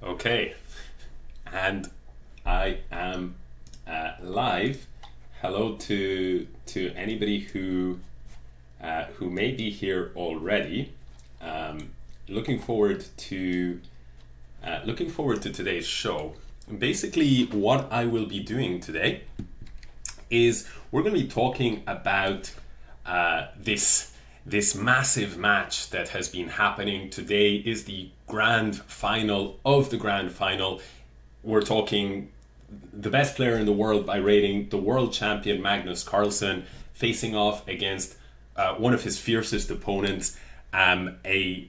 Okay, and I am live. Hello to anybody who may be here already. Looking forward to today's show. Basically, what I will be doing today is we're going to be talking about this massive match that has been happening. Today is the grand final of the grand final. We're talking the best player in the world by rating, the world champion Magnus Carlsen, facing off against one of his fiercest opponents, a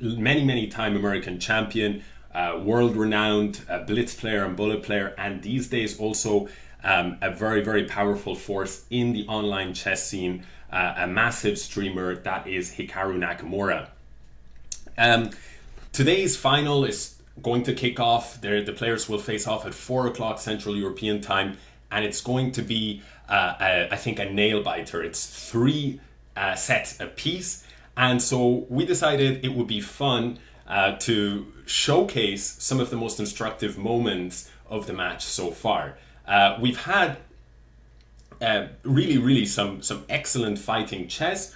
many time American champion, world-renowned Blitz player and bullet player, and these days also a very powerful force in the online chess scene, a massive streamer, that is Hikaru Nakamura. Today's final is going to kick off. The players will face off at 4 o'clock Central European time, and it's going to be, I think, a nail-biter. It's 3 sets apiece, and so we decided it would be fun to showcase some of the most instructive moments of the match so far. We've had really some excellent fighting chess.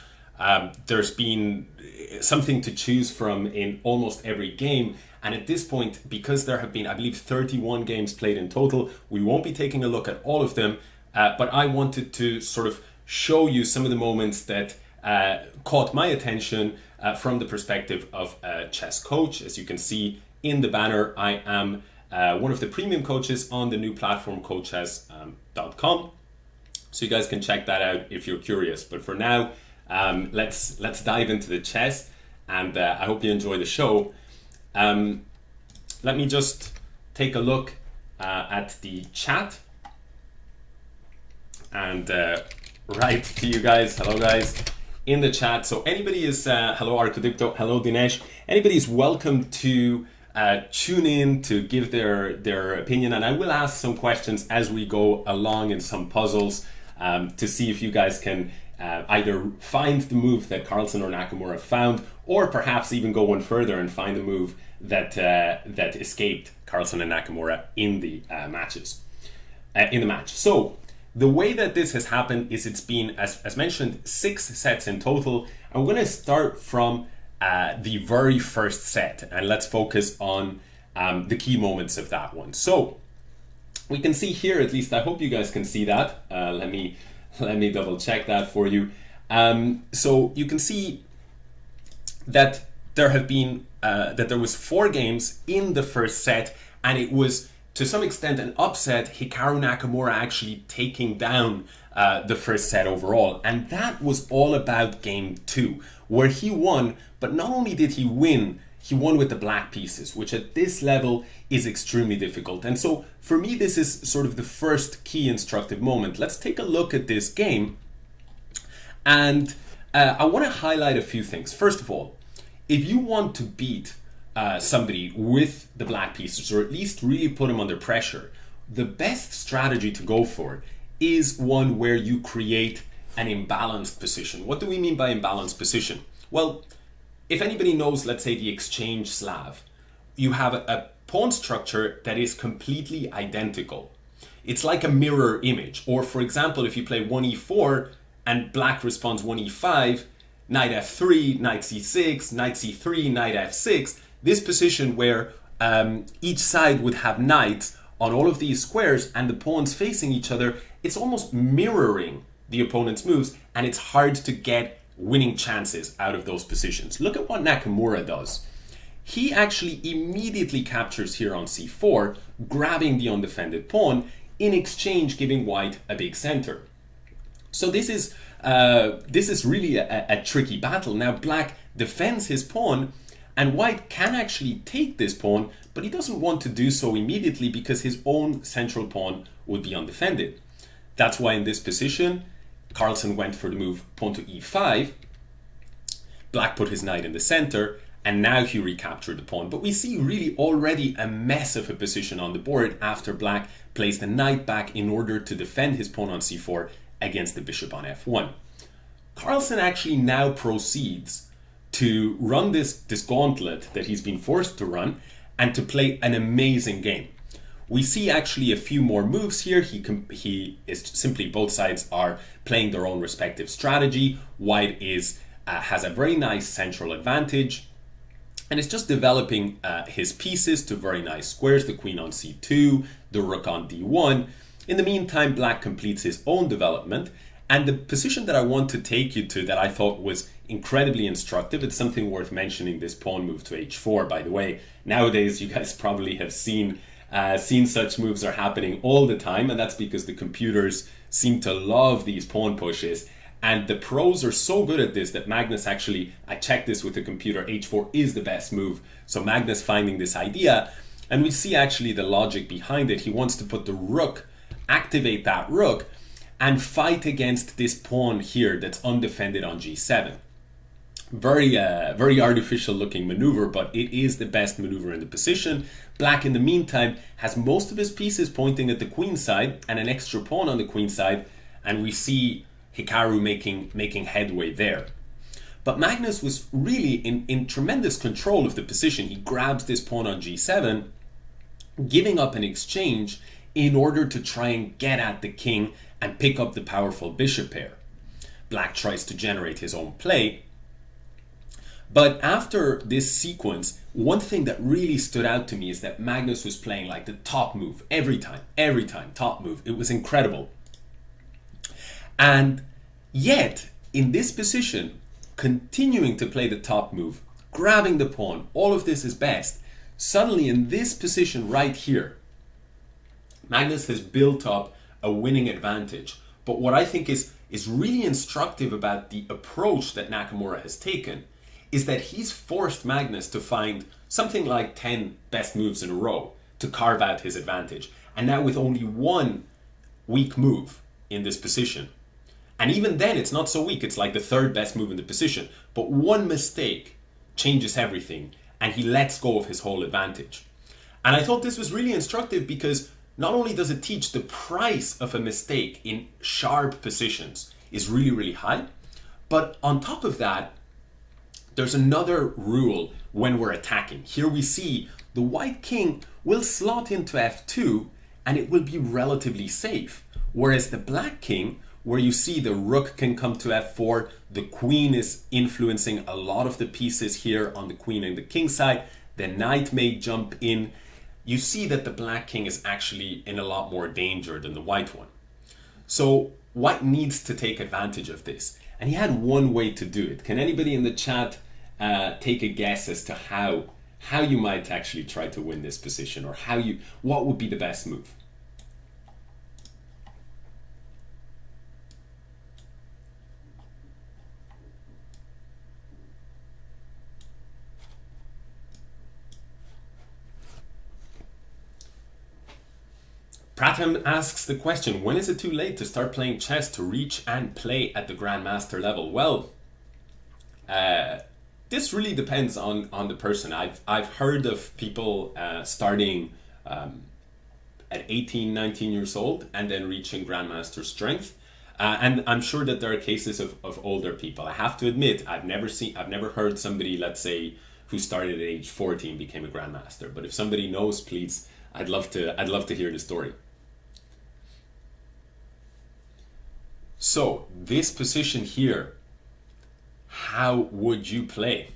There's been something to choose from in almost every game, and at this point, because there have been, I believe, 31 games played in total, we won't be taking a look at all of them, but I wanted to sort of show you some of the moments that caught my attention from the perspective of a chess coach. As you can see in the banner, I am one of the premium coaches on the new platform coachchess.com, so you guys can check that out if you're curious. But for now, let's dive into the chess, and I hope you enjoy the show. Let me just take a look at the chat and write to you guys. Hello guys in the chat. So anybody is hello Arcodicto, hello Dinesh, anybody is welcome to tune in to give their opinion, and I will ask some questions as we go along in some puzzles to see if you guys can either find the move that Carlsen or Nakamura found, or perhaps even go one further and find a move that escaped Carlsen and Nakamura in the match. So the way that this has happened is it's been, as mentioned, 6 sets in total. I'm going to start from the very first set, and let's focus on the key moments of that one. So we can see here, at least I hope you guys can see that. Let me double check that for you. So you can see that there have been that there was 4 games in the first set, and it was to some extent an upset, Hikaru Nakamura actually taking down the first set overall, and that was all about game 2, where he won. But not only did he win with the black pieces, which at this level is extremely difficult. And so for me, this is sort of the first key instructive moment. Let's take a look at this game, and I want to highlight a few things. First of all, if you want to beat somebody with the black pieces, or at least really put him under pressure, the best strategy to go for is one where you create an imbalanced position. What do we mean by imbalanced position? Well, if anybody knows, let's say, the exchange Slav, you have a pawn structure that is completely identical. It's like a mirror image. Or for example, if you play 1e4 and black responds 1e5, knight f3, knight c6, knight c3, knight f6, this position where each side would have knights on all of these squares and the pawns facing each other, it's almost mirroring the opponent's moves, and it's hard to get winning chances out of those positions. Look at what Nakamura does. He actually immediately captures here on c4, grabbing the undefended pawn, in exchange giving white a big center. So this is really a tricky battle. Now black defends his pawn, and white can actually take this pawn, but he doesn't want to do so immediately because his own central pawn would be undefended. That's why in this position, Carlsen went for the move pawn to e5. Black put his knight in the center, and now he recaptured the pawn. But we see really already a mess of a position on the board after black plays the knight back in order to defend his pawn on c4 against the bishop on f1. Carlsen actually now proceeds to run this gauntlet that he's been forced to run and to play an amazing game. We see actually a few more moves here. He is simply, both sides are playing their own respective strategy. White has a very nice central advantage and is just developing his pieces to very nice squares, the queen on c2, the rook on d1. In the meantime, black completes his own development, and the position that I want to take you to that I thought was incredibly instructive, it's something worth mentioning, this pawn move to h4, by the way. Nowadays, you guys probably have seen such moves are happening all the time, and that's because the computers seem to love these pawn pushes. And the pros are so good at this that Magnus actually, I checked this with the computer, h4 is the best move. So Magnus finding this idea, and we see actually the logic behind it. He wants to put the rook, activate that rook, and fight against this pawn here that's undefended on g7. Very artificial looking maneuver, but it is the best maneuver in the position. Black, in the meantime, has most of his pieces pointing at the queen side and an extra pawn on the queen side, and we see Hikaru making headway there. But Magnus was really in tremendous control of the position. He grabs this pawn on g7, giving up an exchange in order to try and get at the king and pick up the powerful bishop pair. Black tries to generate his own play. But after this sequence, one thing that really stood out to me is that Magnus was playing like the top move every time, top move. It was incredible. And yet, in this position, continuing to play the top move, grabbing the pawn, all of this is best. Suddenly, in this position right here, Magnus has built up a winning advantage. But what I think is really instructive about the approach that Nakamura has taken is that he's forced Magnus to find something like 10 best moves in a row to carve out his advantage. And now with only one weak move in this position, and even then it's not so weak, it's like the third best move in the position, but one mistake changes everything and he lets go of his whole advantage. And I thought this was really instructive because not only does it teach the price of a mistake in sharp positions is really, really high, but on top of that, there's another rule when we're attacking. Here we see the white king will slot into f2 and it will be relatively safe. Whereas the black king, where you see the rook can come to f4, the queen is influencing a lot of the pieces here on the queen and the king side, the knight may jump in. You see that the black king is actually in a lot more danger than the white one. So white needs to take advantage of this. And he had one way to do it. Can anybody in the chat take a guess as to how you might actually try to win this position, or what would be the best move? Pratham asks the question, when is it too late to start playing chess to reach and play at the Grandmaster level? Well, this really depends on the person. I've heard of people starting at 18, 19 years old and then reaching Grandmaster strength. And I'm sure that there are cases of older people. I have to admit, I've never heard somebody, let's say, who started at age 14 became a Grandmaster. But if somebody knows, please, I'd love to hear the story. So this position here, how would you play?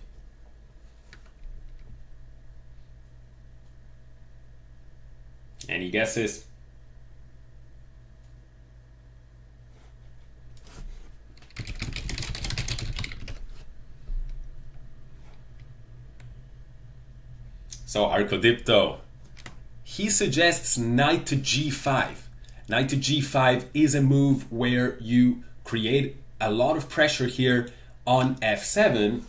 Any guesses? So Arcodipto, he suggests knight to g5. Knight to g5 is a move where you create a lot of pressure here on f7.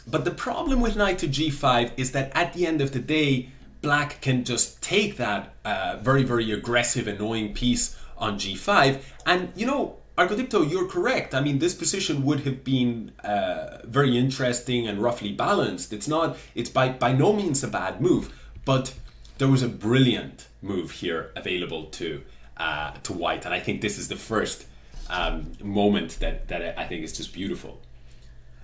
But the problem with knight to g5 is that at the end of the day, black can just take that very, very aggressive, annoying piece on g5. And, you know, Arcodipto, you're correct. I mean, this position would have been very interesting and roughly balanced. It's by no means a bad move, but there was a brilliant move here available to white, and I think this is the first moment that I think is just beautiful.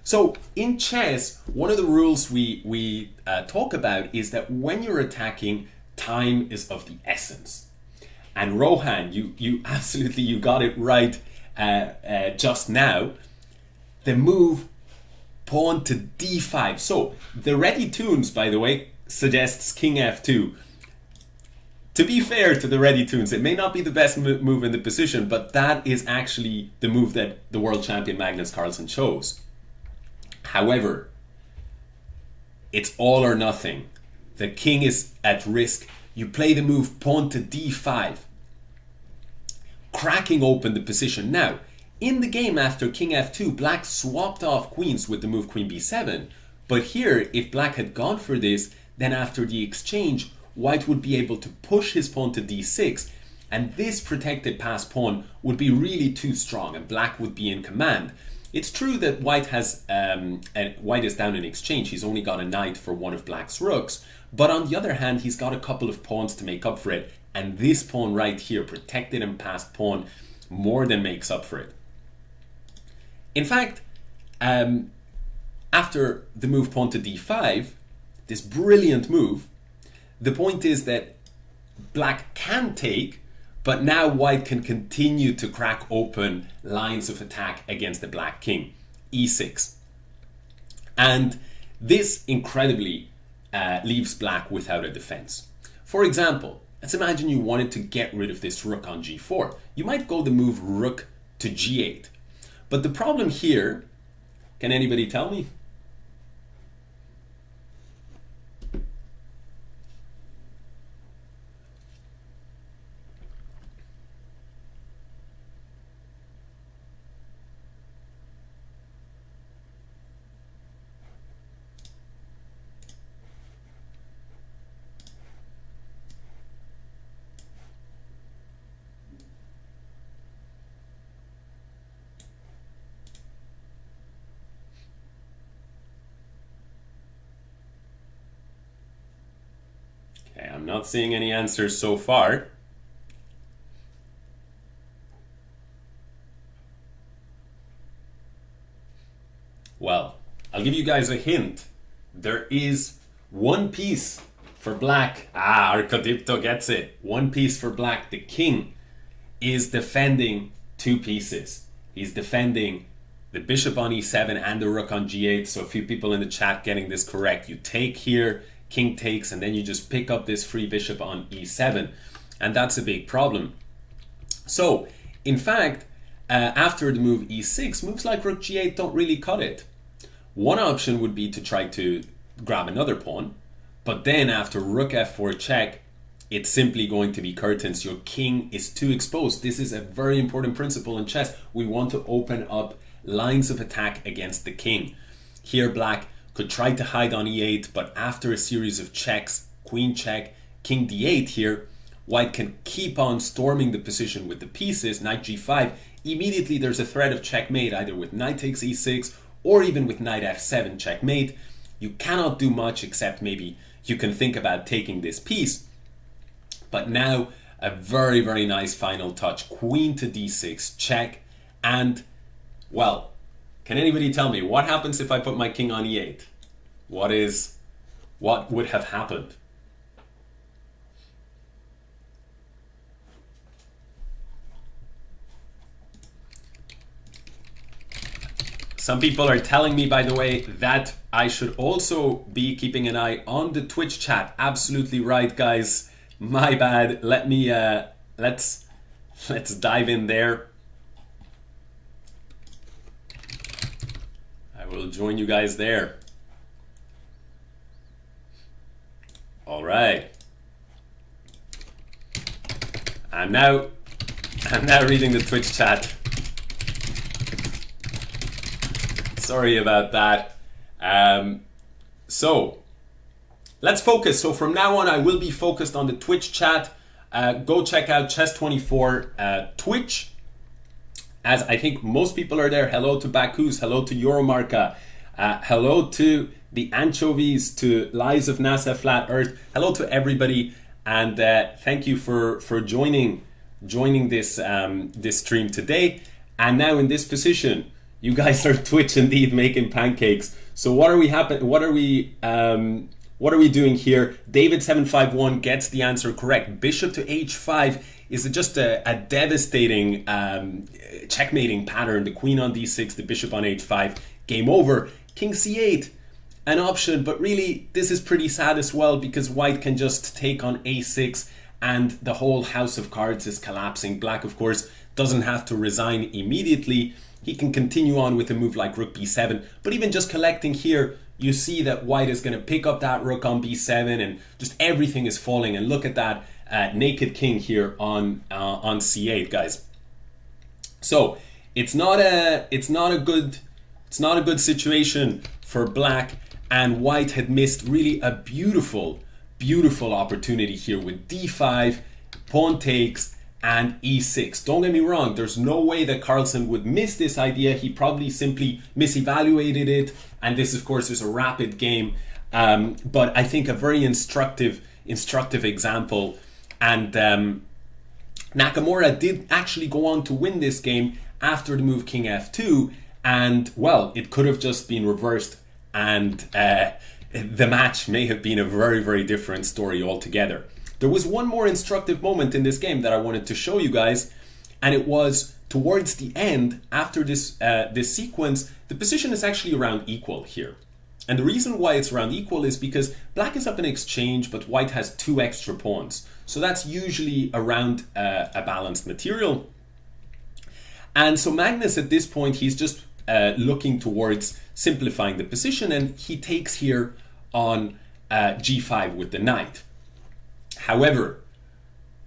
So in chess, one of the rules we talk about is that when you're attacking, time is of the essence. And Rohan, you absolutely, you got it right just now. The move pawn to d5. So the ready tunes, by the way, suggests king f2. To be fair to the ready tunes, it may not be the best move in the position, but that is actually the move that the world champion Magnus Carlsen chose. However, it's all or nothing. The king is at risk. You play the move pawn to d5, cracking open the position. Now, in the game after king f2, black swapped off queens with the move queen b7. But here, if black had gone for this, then after the exchange, white would be able to push his pawn to d6, and this protected passed pawn would be really too strong, and black would be in command. It's true that white is down in exchange. He's only got a knight for one of black's rooks, but on the other hand, he's got a couple of pawns to make up for it, and this pawn right here, protected and passed pawn, more than makes up for it. In fact, after the move pawn to d5, this brilliant move, the point is that black can take, but now white can continue to crack open lines of attack against the black king, e6. And this incredibly leaves black without a defense. For example, let's imagine you wanted to get rid of this rook on g4. You might go the move rook to g8. But the problem here, can anybody tell me? Okay, I'm not seeing any answers so far. Well, I'll give you guys a hint. There is one piece for black. Arcodipto gets it. One piece for black. The king is defending two pieces. He's defending the bishop on e7 and the rook on g8. So a few people in the chat getting this correct. You take here, king takes, and then you just pick up this free bishop on e7. And that's a big problem. So, in fact, after the move e6, moves like rook g8 don't really cut it. One option would be to try to grab another pawn, but then after rook f4 check, it's simply going to be curtains. Your king is too exposed. This is a very important principle in chess. We want to open up lines of attack against the king. Here black could try to hide on e8, but after a series of checks, queen check, king d8 here, white can keep on storming the position with the pieces, knight g5. Immediately there's a threat of checkmate, either with knight takes e6 or even with knight f7 checkmate. You cannot do much except maybe you can think about taking this piece. But now a very, very nice final touch. Queen to d6, check, and, well, can anybody tell me what happens if I put my king on e8? What would have happened? Some people are telling me, by the way, that I should also be keeping an eye on the Twitch chat. Absolutely right, guys. My bad. Let me let's dive in there. I will join you guys there. All right. I'm now reading the Twitch chat. Sorry about that. So let's focus. So from now on, I will be focused on the Twitch chat. Go check out Chess24 Twitch, as I think most people are there. Hello to Bakus, hello to Euromarca, hello to the Anchovies, to Lies of NASA Flat Earth. Hello to everybody, and thank you for joining this this stream today. And now in this position, you guys are Twitch indeed making pancakes. So what are we doing here? David751 gets the answer correct. Bishop to h5 is just a devastating checkmating pattern. The queen on d6, the bishop on h5, game over. King c8, an option, but really this is pretty sad as well because white can just take on a6 and the whole house of cards is collapsing. Black, of course, doesn't have to resign immediately. He can continue on with a move like rook b7, but even just collecting here, you see that white is going to pick up that rook on b7 and just everything is falling. And look at that naked king here on c8, guys. So it's not a good situation for black, and white had missed really a beautiful opportunity here with d5, pawn takes, and e6. Don't get me wrong, there's no way that Carlsen would miss this idea. He probably simply misevaluated it, and this of course is a rapid game, but I think a very instructive example. And Nakamura did actually go on to win this game after the move king f2, and well, it could have just been reversed, and the match may have been a very different story altogether. There was one more instructive moment in this game that I wanted to show you guys, and it was towards the end, after this sequence, the position is actually around equal here. And the reason why it's around equal is because black is up in exchange, but white has 2 extra pawns. So that's usually around a balanced material. And so Magnus at this point, he's just looking towards simplifying the position, and he takes here on g5 with the knight. However,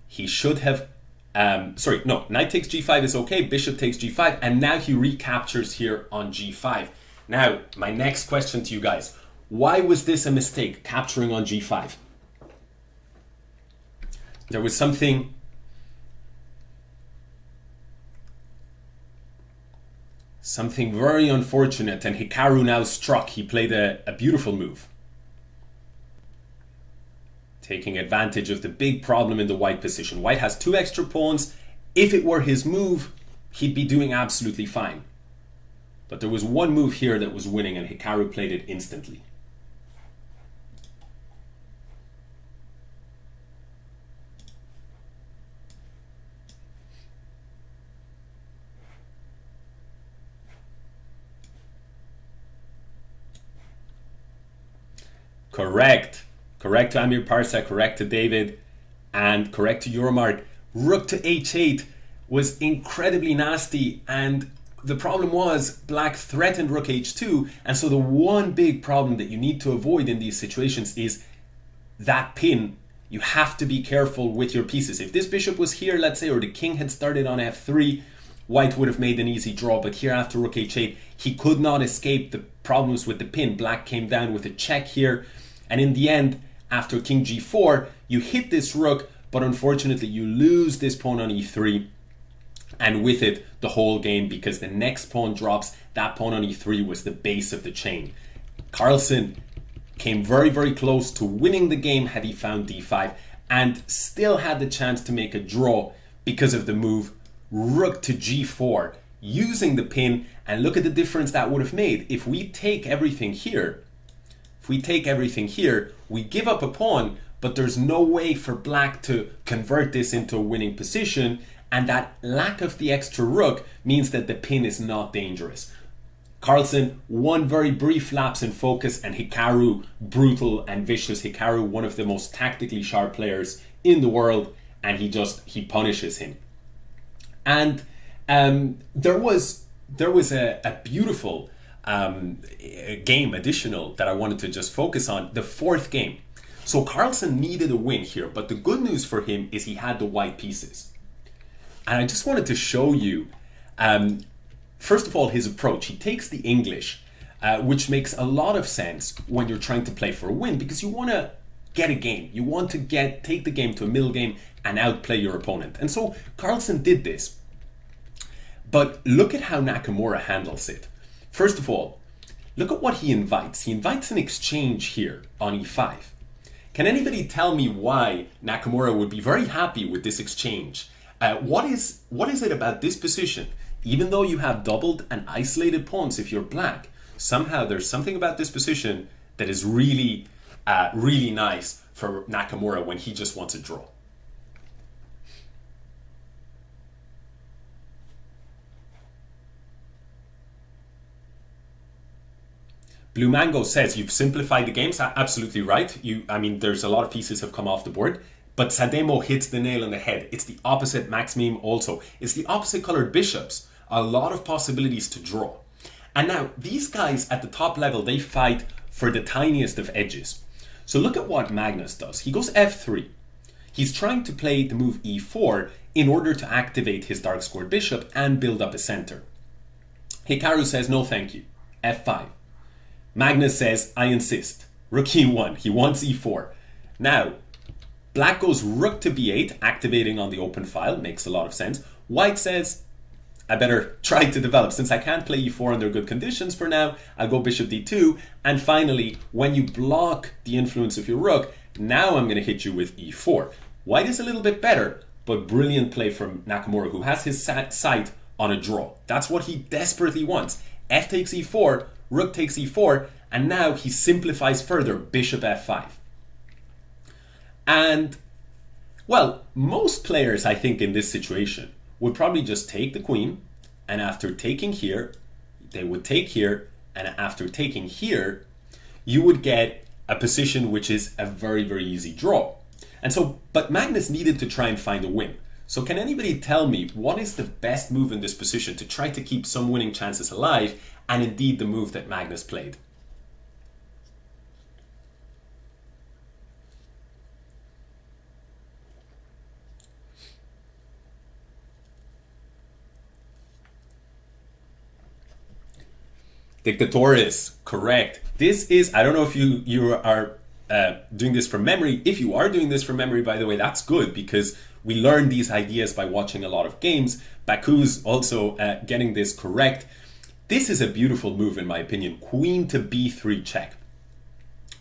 he should have, knight takes g5 is okay, bishop takes g5, and now he recaptures here on g5. Now, my next question to you guys, why was this a mistake, capturing on g5? There was something very unfortunate, and Hikaru now struck. He played a beautiful move, taking advantage of the big problem in the white position. White has 2 extra pawns. If it were his move, he'd be doing absolutely fine. But there was one move here that was winning, and Hikaru played it instantly. Correct. Correct to Amir Parsa, correct to David, and correct to Euromart. Rook to h8 was incredibly nasty, and the problem was black threatened rook h2, and so the one big problem that you need to avoid in these situations is that pin. You have to be careful with your pieces. If this bishop was here, let's say, or the king had started on f3, white would have made an easy draw, but here after rook h8, he could not escape the problems with the pin. Black came down with a check here, and in the end, after king g4, you hit this rook, but unfortunately you lose this pawn on e3, and with it the whole game, because the next pawn drops. That pawn on e3 was the base of the chain. Carlsen came very close to winning the game had he found d5, and still had the chance to make a draw because of the move rook to g4 using the pin. And look at the difference that would have made. If we take everything here, we give up a pawn, but there's no way for black to convert this into a winning position, and that lack of the extra rook means that the pin is not dangerous. Carlsen, one very brief lapse in focus, and Hikaru, brutal and vicious. Hikaru, one of the most tactically sharp players in the world, and he punishes him. And there was a beautiful game additional that I wanted to just focus on, the 4th game. So Carlsen needed a win here, but the good news for him is he had the white pieces. And I just wanted to show you, first of all, his approach. He takes the English, which makes a lot of sense when you're trying to play for a win, because you want to get a game. You want to take the game to a middle game and outplay your opponent. And so Carlsen did this. But look at how Nakamura handles it. First of all, look at what he invites. He invites an exchange here on e5. Can anybody tell me why Nakamura would be very happy with this exchange? What is it about this position? even though you have doubled and isolated pawns if you're black, somehow there's something about this position that is really, really nice for Nakamura when he just wants a draw. Blue Mango says, you've simplified the games. Absolutely right. I mean, there's a lot of pieces have come off the board, but Sademo hits the nail on the head. It's the opposite Max Meme also. It's the opposite colored bishops. A lot of possibilities to draw. And now, these guys at the top level, they fight for the tiniest of edges. So look at what Magnus does. He goes f3. He's trying to play the move e4 in order to activate his dark squared bishop and build up a center. Hikaru says, no thank you. f5. Magnus says, I insist. Rook e1. He wants e4. Now, black goes rook to b8, activating on the open file. Makes a lot of sense. White says, I better try to develop. Since I can't play e4 under good conditions for now, I'll go bishop d2. And finally, when you block the influence of your rook, now I'm going to hit you with e4. White is a little bit better, but brilliant play from Nakamura, who has his sight on a draw. That's what he desperately wants. F takes e4, rook takes e4, and now he simplifies further, bishop f5. And, well, most players, I think, in this situation would probably just take the queen, and after taking here, they would take here, and after taking here, you would get a position which is a very, very easy draw. And so, but Magnus needed to try and find a win. So can anybody tell me what is the best move in this position to try to keep some winning chances alive, and indeed the move that Magnus played? Dictatores, correct. This is, I don't know if you are doing this from memory. If you are doing this from memory, by the way, that's good, because we learn these ideas by watching a lot of games. Baku's also getting this correct. This is a beautiful move, in my opinion. Queen to b3 check.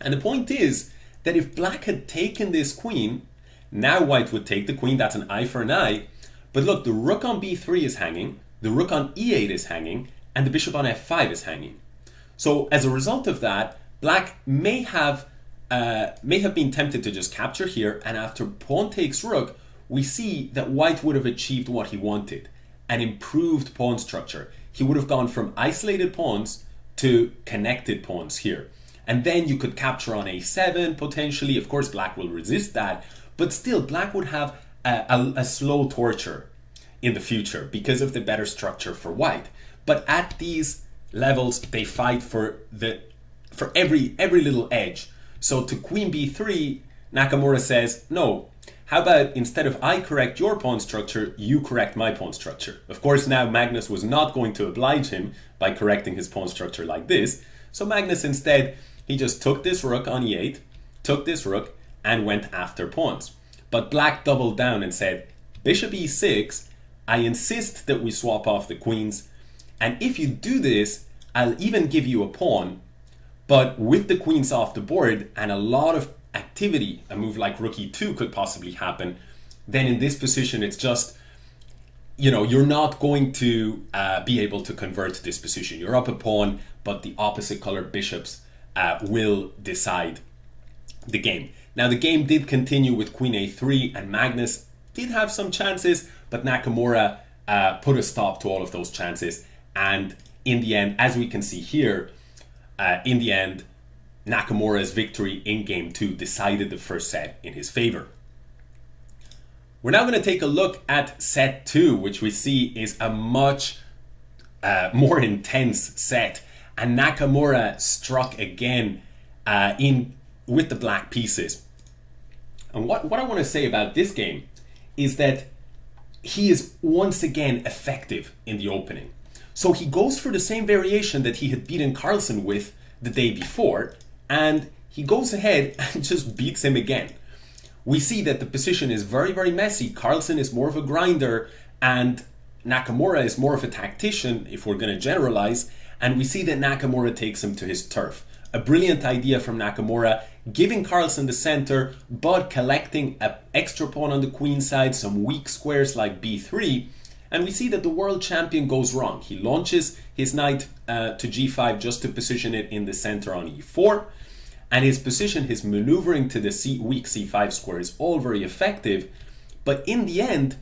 And the point is that if black had taken this queen, now white would take the queen. That's an eye for an eye. But look, the rook on b3 is hanging, the rook on e8 is hanging, and the bishop on f5 is hanging. So as a result of that, black may have been tempted to just capture here, and after pawn takes rook, we see that white would have achieved what he wanted, an improved pawn structure. He would have gone from isolated pawns to connected pawns here. And then you could capture on a7 potentially. Of course, black will resist that, but still black would have a slow torture in the future because of the better structure for white. But at these levels, they fight for every little edge. So to queen b3, Nakamura says, no, how about instead of I correct your pawn structure, you correct my pawn structure? Of course, now Magnus was not going to oblige him by correcting his pawn structure like this. So Magnus instead, he just took this rook on e8, took this rook, and went after pawns. But black doubled down and said, bishop e6, I insist that we swap off the queens. And if you do this, I'll even give you a pawn. But with the queens off the board and a lot of activity, a move like rook e2 could possibly happen, then in this position it's just, you're not going to be able to convert this position. You're up a pawn, but the opposite colored bishops will decide the game. Now the game did continue with queen a3, and Magnus did have some chances, but Nakamura put a stop to all of those chances. And in the end, as we can see here, in the end, Nakamura's victory in game 2 decided the first set in his favor. We're now going to take a look at set 2, which we see is a much more intense set. And Nakamura struck again with the black pieces. And what I want to say about this game is that he is once again effective in the opening. So he goes for the same variation that he had beaten Carlsen with the day before, and he goes ahead and just beats him again. We see that the position is very, very messy. Carlsen is more of a grinder, and Nakamura is more of a tactician, if we're going to generalize, and we see that Nakamura takes him to his turf. A brilliant idea from Nakamura, giving Carlsen the center, but collecting an extra pawn on the queen side, some weak squares like b3, And we see that the world champion goes wrong. He launches his knight to g5 just to position it in the center on e4. And his position, his maneuvering to the weak c5 square is all very effective. But in the end,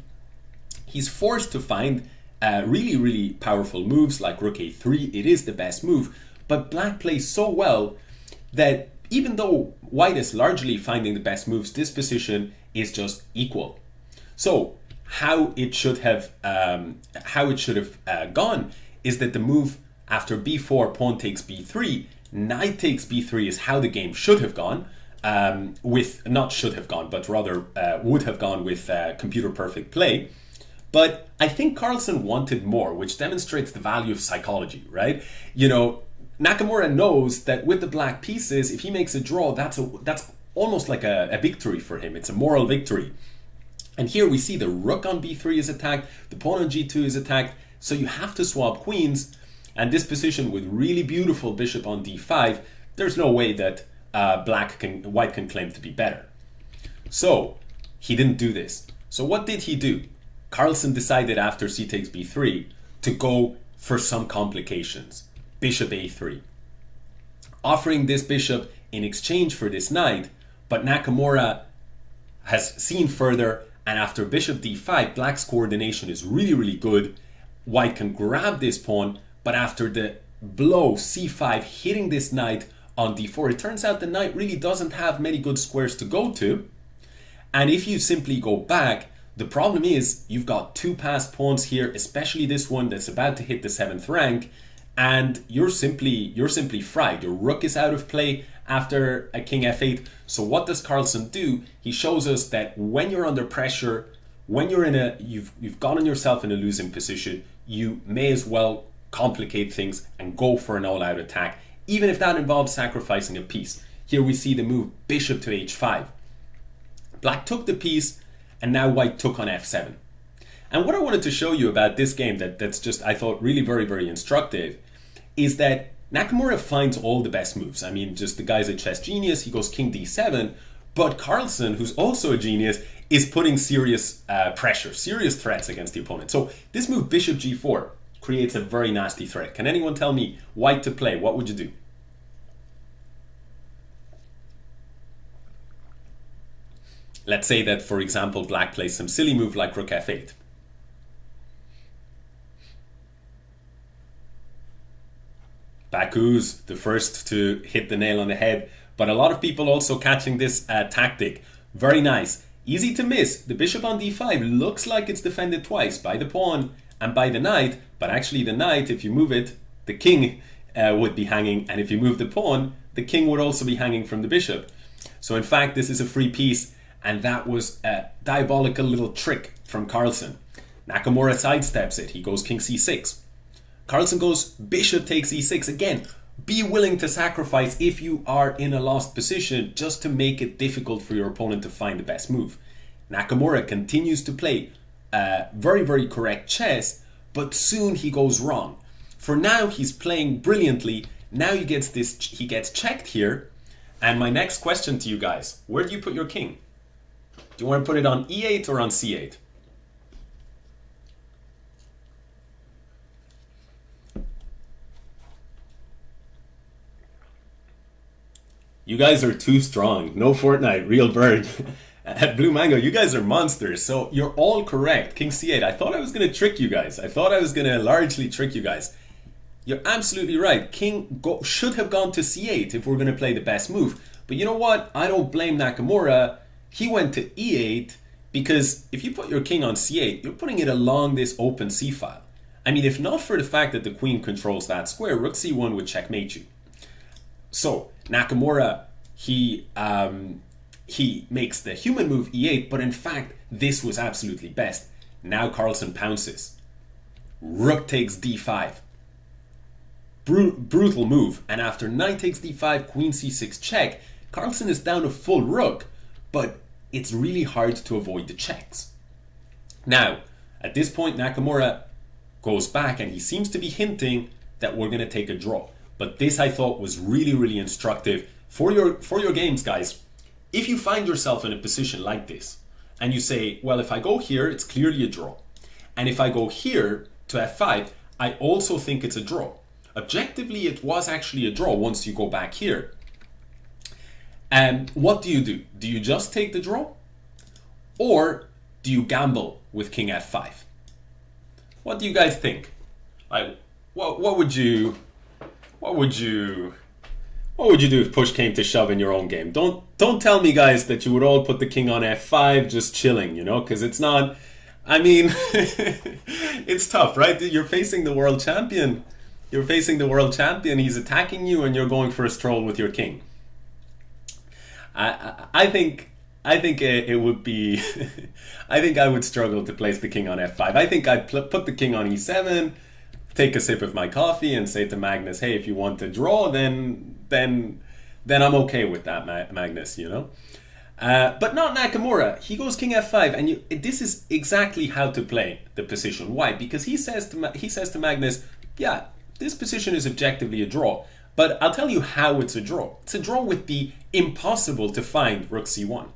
he's forced to find really, really powerful moves like rook a3. It is the best move. But black plays so well that even though white is largely finding the best moves, this position is just equal. So how it should have gone is that the move after b4, pawn takes b3, knight takes b3 is how the game should have gone. Not should have gone, but rather would have gone with computer perfect play. But I think Carlsen wanted more, which demonstrates the value of psychology, right? You know, Nakamura knows that with the black pieces, if he makes a draw, that's almost like a victory for him. It's a moral victory. And here we see the rook on b3 is attacked, the pawn on g2 is attacked, so you have to swap queens. And this position with really beautiful bishop on d5, there's no way that white can claim to be better. So he didn't do this. So what did he do? Carlsen decided after c takes b3 to go for some complications. Bishop a3. Offering this bishop in exchange for this knight, but Nakamura has seen further, and after bishop d5, black's coordination is really, really good. White can grab this pawn, but after the blow c5 hitting this knight on d4, it turns out the knight really doesn't have many good squares to go to. And if you simply go back, the problem is you've got two passed pawns here, especially this one that's about to hit the 7th rank, and you're simply fried. Your rook is out of play after a king f8. So what does Carlsen do? He shows us that when you're under pressure, when you're you've gotten yourself in a losing position, you may as well complicate things and go for an all-out attack, even if that involves sacrificing a piece. Here we see the move bishop to h5. Black took the piece, and now white took on f7. And what I wanted to show you about this game that's just, I thought, really very, very instructive, is that Nakamura finds all the best moves. I mean, just the guy's a chess genius. He goes king d7, but Carlsen, who's also a genius, is putting serious pressure, serious threats against the opponent. So this move bishop g4 creates a very nasty threat. Can anyone tell me white to play? What would you do? Let's say that, for example, black plays some silly move like rook f8. Baku's the first to hit the nail on the head, but a lot of people also catching this tactic. Very nice. Easy to miss. The bishop on d5 looks like it's defended twice, by the pawn and by the knight, but actually the knight, if you move it, the king would be hanging, and if you move the pawn, the king would also be hanging from the bishop. So in fact, this is a free piece, and that was a diabolical little trick from Carlsen. Nakamura sidesteps it. He goes king c6. Carlsen goes bishop takes e6. Again, be willing to sacrifice if you are in a lost position just to make it difficult for your opponent to find the best move. Nakamura continues to play very, very correct chess, but soon he goes wrong. For now, he's playing brilliantly. Now he gets checked here. And my next question to you guys, where do you put your king? Do you want to put it on e8 or on c8? You guys are too strong. No Fortnite, real bird. At Blue Mango, you guys are monsters. So you're all correct. King c8. I thought I was going to trick you guys. I thought I was going to largely trick you guys. You're absolutely right. King should have gone to c8 if we're going to play the best move. But you know what? I don't blame Nakamura. He went to e8 because if you put your king on c8, you're putting it along this open c file. I mean, if not for the fact that the queen controls that square, rook c1 would checkmate you. So Nakamura, he makes the human move e8, but in fact, this was absolutely best. Now Carlsen pounces. Rook takes d5. Brutal move. And after knight takes d5, queen c6 check, Carlsen is down a full rook, but it's really hard to avoid the checks. Now, at this point, Nakamura goes back and he seems to be hinting that we're going to take a draw. But this, I thought, was really, really instructive for your games, guys. If you find yourself in a position like this, and you say, well, if I go here, it's clearly a draw. And if I go here to f5, I also think it's a draw. Objectively, it was actually a draw once you go back here. And what do? Do you just take the draw? Or do you gamble with king f5? What do you guys think? Like, what would you do if push came to shove in your own game? Don't tell me, guys, that you would all put the king on f5 just chilling, you know, because it's not. I mean, it's tough, right? You're facing the world champion. He's attacking you, and you're going for a stroll with your king. I think it would be. I think I would struggle to place the king on f5. I think I'd put the king on e7, take a sip of my coffee, and say to Magnus, "Hey, if you want to draw, then I'm okay with that, Magnus." You know. But not Nakamura. He goes king f5, and this is exactly how to play the position. Why? Because he says to Magnus, "Yeah, this position is objectively a draw, but I'll tell you how it's a draw. It's a draw with the impossible to find rook c1.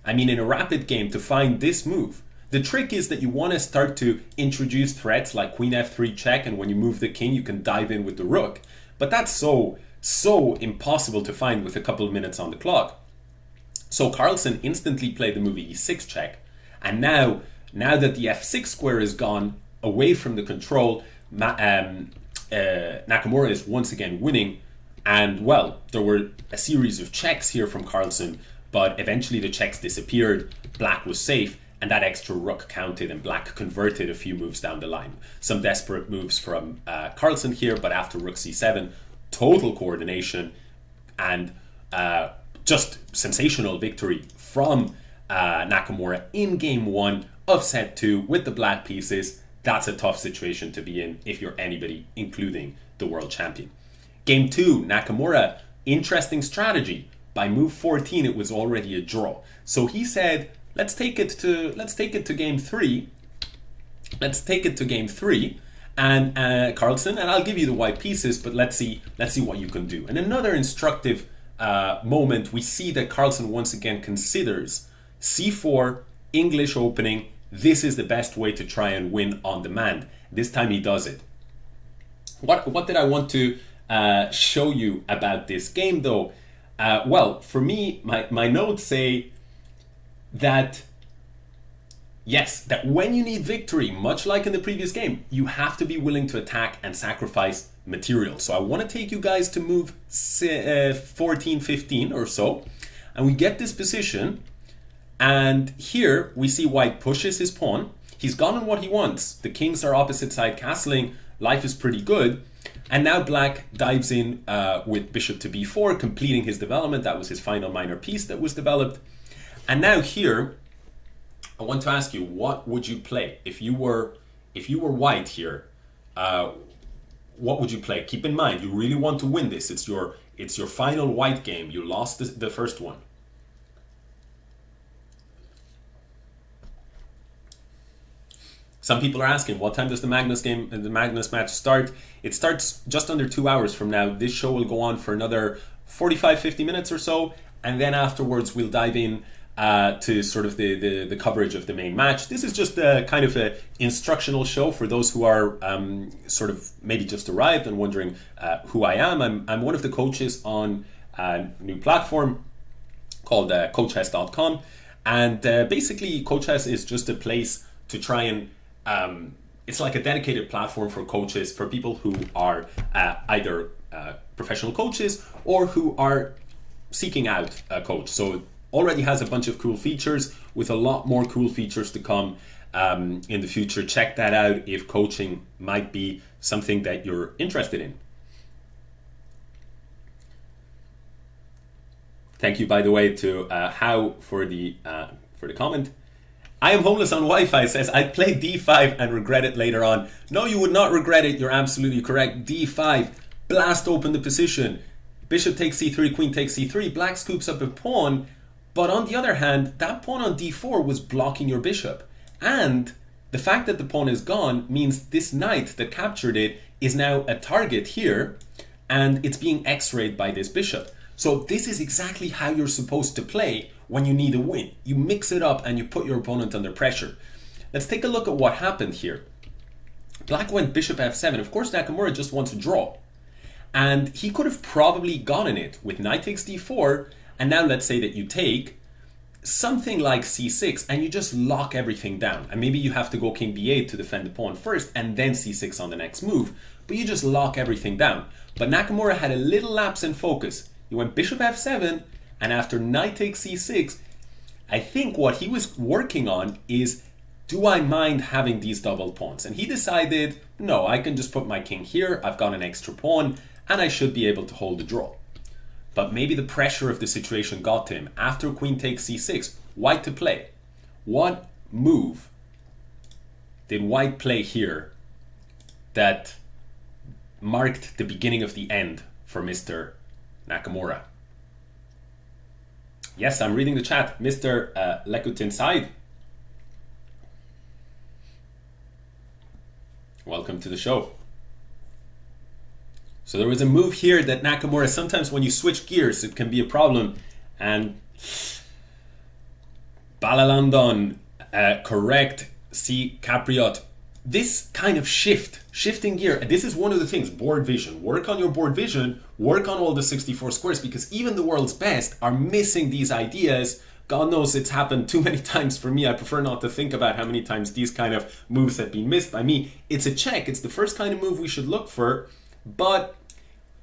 I mean, in a rapid game, to find this move, the trick is that you want to start to introduce threats like queen f3 check, and when you move the king, you can dive in with the rook. But that's so impossible to find with a couple of minutes on the clock. So Carlsen instantly played the move e6 check, and now that the f6 square is gone away from the control, Nakamura is once again winning. And well, there were a series of checks here from Carlsen, but eventually the checks disappeared. Black was safe, and that extra rook counted, and Black converted a few moves down the line. Some desperate moves from Carlsen here, but after rook c7, total coordination and just sensational victory from Nakamura in game 1 of set 2 with the black pieces. That's a tough situation to be in if you're anybody, including the world champion. Game 2, Nakamura, interesting strategy. By move 14, it was already a draw. So he said, let's take it to game 3. Let's take it to game 3. And Carlsen, and I'll give you the white pieces, but let's see what you can do. And another instructive moment, we see that Carlsen once again considers c4, English opening. This is the best way to try and win on demand. This time he does it. What did I want to show you about this game, though? Well, for me, my notes say that yes, that when you need victory, much like in the previous game, you have to be willing to attack and sacrifice material. So I want to take you guys to move 14, 15 or so, and we get this position, and here we see white pushes his pawn. He's gotten what he wants. The kings are opposite side castling. Life is pretty good. And now black dives in with bishop to b4, completing his development. That was his final minor piece that was developed. And now here, I want to ask you, what would you play if you were white here? What would you play? Keep in mind, you really want to win this. It's your final white game. You lost the first one. Some people are asking, what time does the Magnus match start? It starts just under 2 hours from now. This show will go on for another 45, 50 minutes or so, and then afterwards we'll dive in to sort of the coverage of the main match. This is just a kind of a instructional show for those who are sort of maybe just arrived and wondering who I am. I'm one of the coaches on a new platform called coachess.com, and basically Coachess is just a place to try and it's like a dedicated platform for coaches, for people who are either professional coaches or who are seeking out a coach. So it already has a bunch of cool features, with a lot more cool features to come in the future. Check that out if coaching might be something that you're interested in. Thank you, by the way, to How for the comment. I am homeless on Wi-Fi says, I'd play d5 and regret it later on. No, you would not regret it. You're absolutely correct. d5, blast open the position. Bishop takes c3, queen takes c3. Black scoops up a pawn. But on the other hand, that pawn on d4 was blocking your bishop. And the fact that the pawn is gone means this knight that captured it is now a target here, and it's being x-rayed by this bishop. So this is exactly how you're supposed to play when you need a win. You mix it up and you put your opponent under pressure. let's take a look at what happened here. Black went bishop f7. Of course, Nakamura just wants a draw. And he could have probably gotten it with knight takes d4, and now let's say that you take something like c6 and you just lock everything down. And maybe you have to go king b8 to defend the pawn first and then c6 on the next move, but you just lock everything down. But Nakamura had a little lapse in focus. He went bishop f7, and after knight takes c6, I think what he was working on is, do I mind having these double pawns? And he decided, no, I can just put my king here, I've got an extra pawn, and I should be able to hold the draw. But maybe the pressure of the situation got to him. After queen takes c6, white to play. What move did white play here that marked the beginning of the end for Mr. Nakamura? Yes, I'm reading the chat. Mr. Lekutin Said. Welcome to the show. So there was a move here that Nakamura, sometimes when you switch gears, it can be a problem. And Balalandon, correct, C. Capriot. This kind of shifting gear, this is one of the things, board vision. Work on your board vision, work on all the 64 squares, because even the world's best are missing these ideas. God knows it's happened too many times for me. I prefer not to think about how many times these kind of moves have been missed by me. It's a check. It's the first kind of move we should look for. But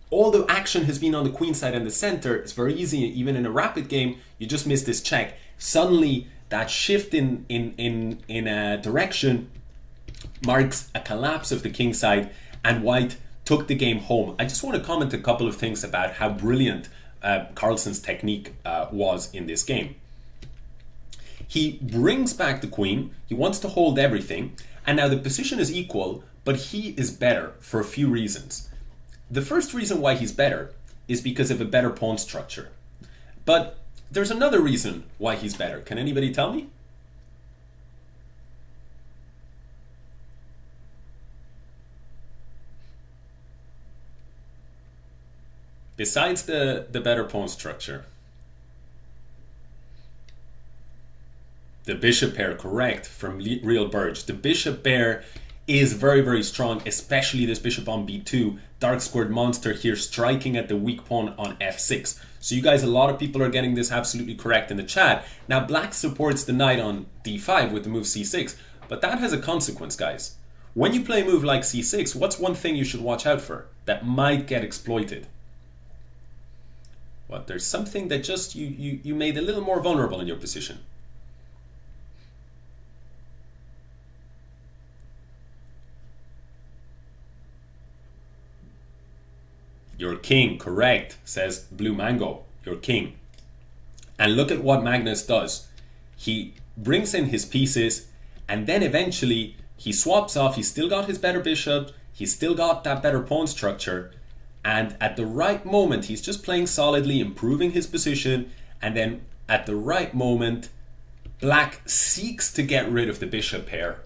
all the action has been on the queen side and the center. It's very easy, even in a rapid game, you just miss this check. Suddenly, that shift in a direction marks a collapse of the king side, and white took the game home. I just want to comment a couple of things about how brilliant Carlsen's technique was in this game. He brings back the queen, he wants to hold everything, and now the position is equal, but he is better for a few reasons. The first reason why he's better is because of a better pawn structure. But there's another reason why he's better. Can anybody tell me? Besides the better pawn structure. The bishop pair, correct, from Real Burge. The bishop pair is very, very strong, especially this bishop on b2. Dark squared monster here striking at the weak pawn on f6. So you guys, a lot of people are getting this absolutely correct in the chat. Now black supports the knight on d5 with the move c6, but that has a consequence, guys. When you play a move like c6, what's one thing you should watch out for that might get exploited? Well, there's something that just you made a little more vulnerable in your position. Your king, correct, says Blue Mango. Your king. And look at what Magnus does. He brings in his pieces, and then eventually he swaps off. He's still got his better bishop. He's still got that better pawn structure. And at the right moment, he's just playing solidly, improving his position. And then at the right moment, black seeks to get rid of the bishop pair.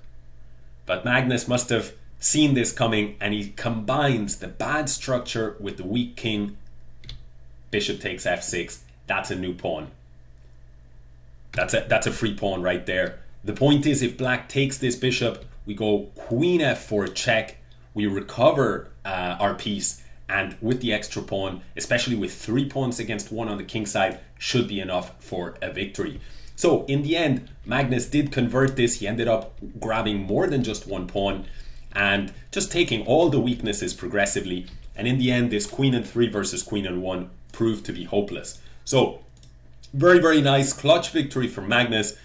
But Magnus must have seen this coming, and he combines the bad structure with the weak king. Bishop takes f6. That's a new pawn. That's a free pawn right there. The point is, if black takes this bishop, we go queen f4 check. We recover our piece, and with the extra pawn, especially with 3 pawns against 1 on the king side, should be enough for a victory. So in the end, Magnus did convert this. He ended up grabbing more than just 1 pawn and just taking all the weaknesses progressively. And in the end, this queen and 3 versus queen and 1 proved to be hopeless. So very, very nice clutch victory for Magnus.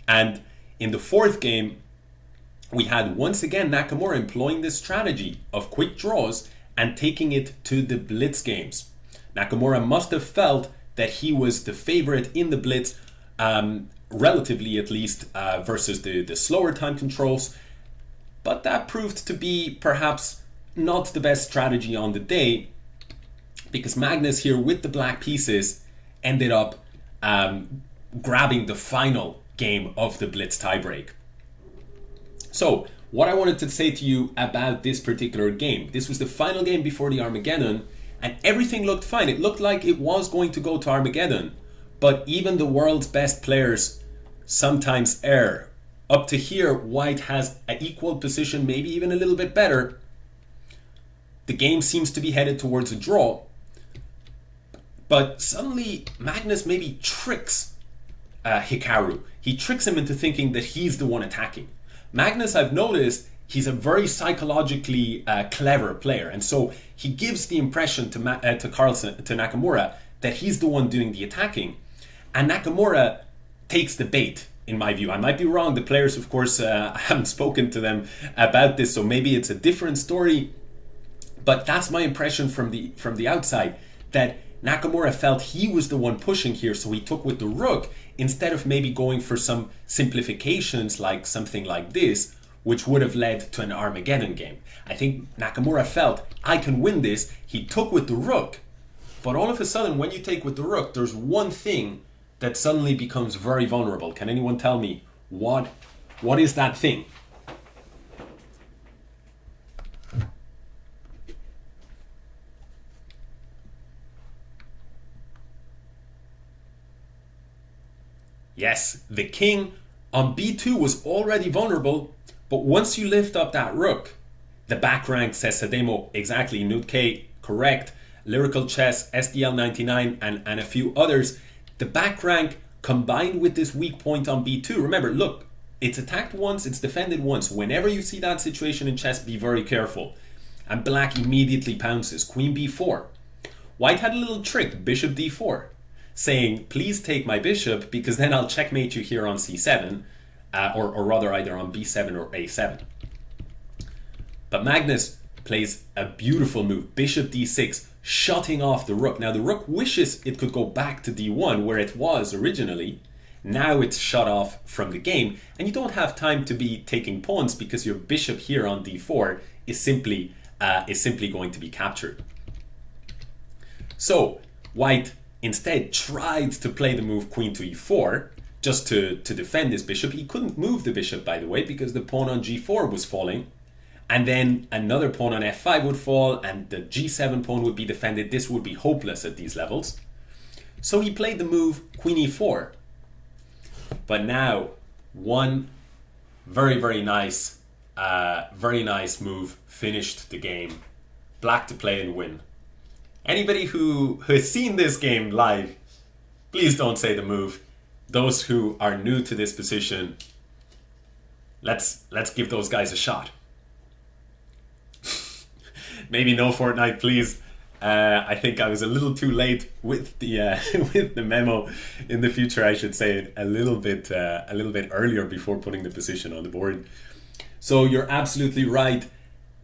And in the 4th game, we had once again Nakamura employing this strategy of quick draws and taking it to the Blitz games. Nakamura must have felt that he was the favorite in the Blitz, relatively at least, versus the slower time controls. But that proved to be perhaps not the best strategy on the day, because Magnus here with the black pieces ended up grabbing the final game of the Blitz tiebreak. So what I wanted to say to you about this particular game, this was the final game before the Armageddon, and everything looked fine. It looked like it was going to go to Armageddon, but even the world's best players sometimes err Up to here, white has an equal position, maybe even a little bit better. The game seems to be headed towards a draw. But suddenly, Magnus maybe tricks Hikaru. He tricks him into thinking that he's the one attacking. Magnus, I've noticed, he's a very psychologically clever player. And so he gives the impression to Carlsen, to Nakamura, that he's the one doing the attacking. And Nakamura takes the bait, in my view. I might be wrong. The players, of course, I haven't spoken to them about this, so maybe it's a different story. But that's my impression from the outside, that Nakamura felt he was the one pushing here, so he took with the rook instead of maybe going for some simplifications like something like this, which would have led to an Armageddon game. I think Nakamura felt, I can win this. He took with the rook, but all of a sudden when you take with the rook, there's one thing that suddenly becomes very vulnerable. Can anyone tell me what is that thing? Yes, the king on b2 was already vulnerable, but once you lift up that rook, the back rank, says Sademo, exactly, Nutk, correct, Lyrical Chess, SDL99, and a few others, the back rank combined with this weak point on b2, remember, look, it's attacked once, it's defended once. Whenever you see that situation in chess, be very careful. And black immediately pounces, queen b4. White had a little trick, bishop d4. Saying, please take my bishop, because then I'll checkmate you here on c7, or rather either on b7 or a7. But Magnus plays a beautiful move, bishop d6, shutting off the rook. Now the rook wishes it could go back to d1, where it was originally. Now it's shut off from the game, and you don't have time to be taking pawns, because your bishop here on d4 is simply going to be captured. So, white instead tried to play the move queen to e4 just to defend his bishop. He couldn't move the bishop, by the way, because the pawn on g4 was falling, and then another pawn on f5 would fall, and the g7 pawn would be defended. This would be hopeless at these levels. So he played the move queen e4. But now one very nice move finished the game. Black to play and win. Anybody who has seen this game live, please don't say the move. Those who are new to this position, let's give those guys a shot. Maybe no Fortnite, please. I think I was a little too late with the with the memo. In the future, I should say it a little bit earlier before putting the position on the board. So you're absolutely right.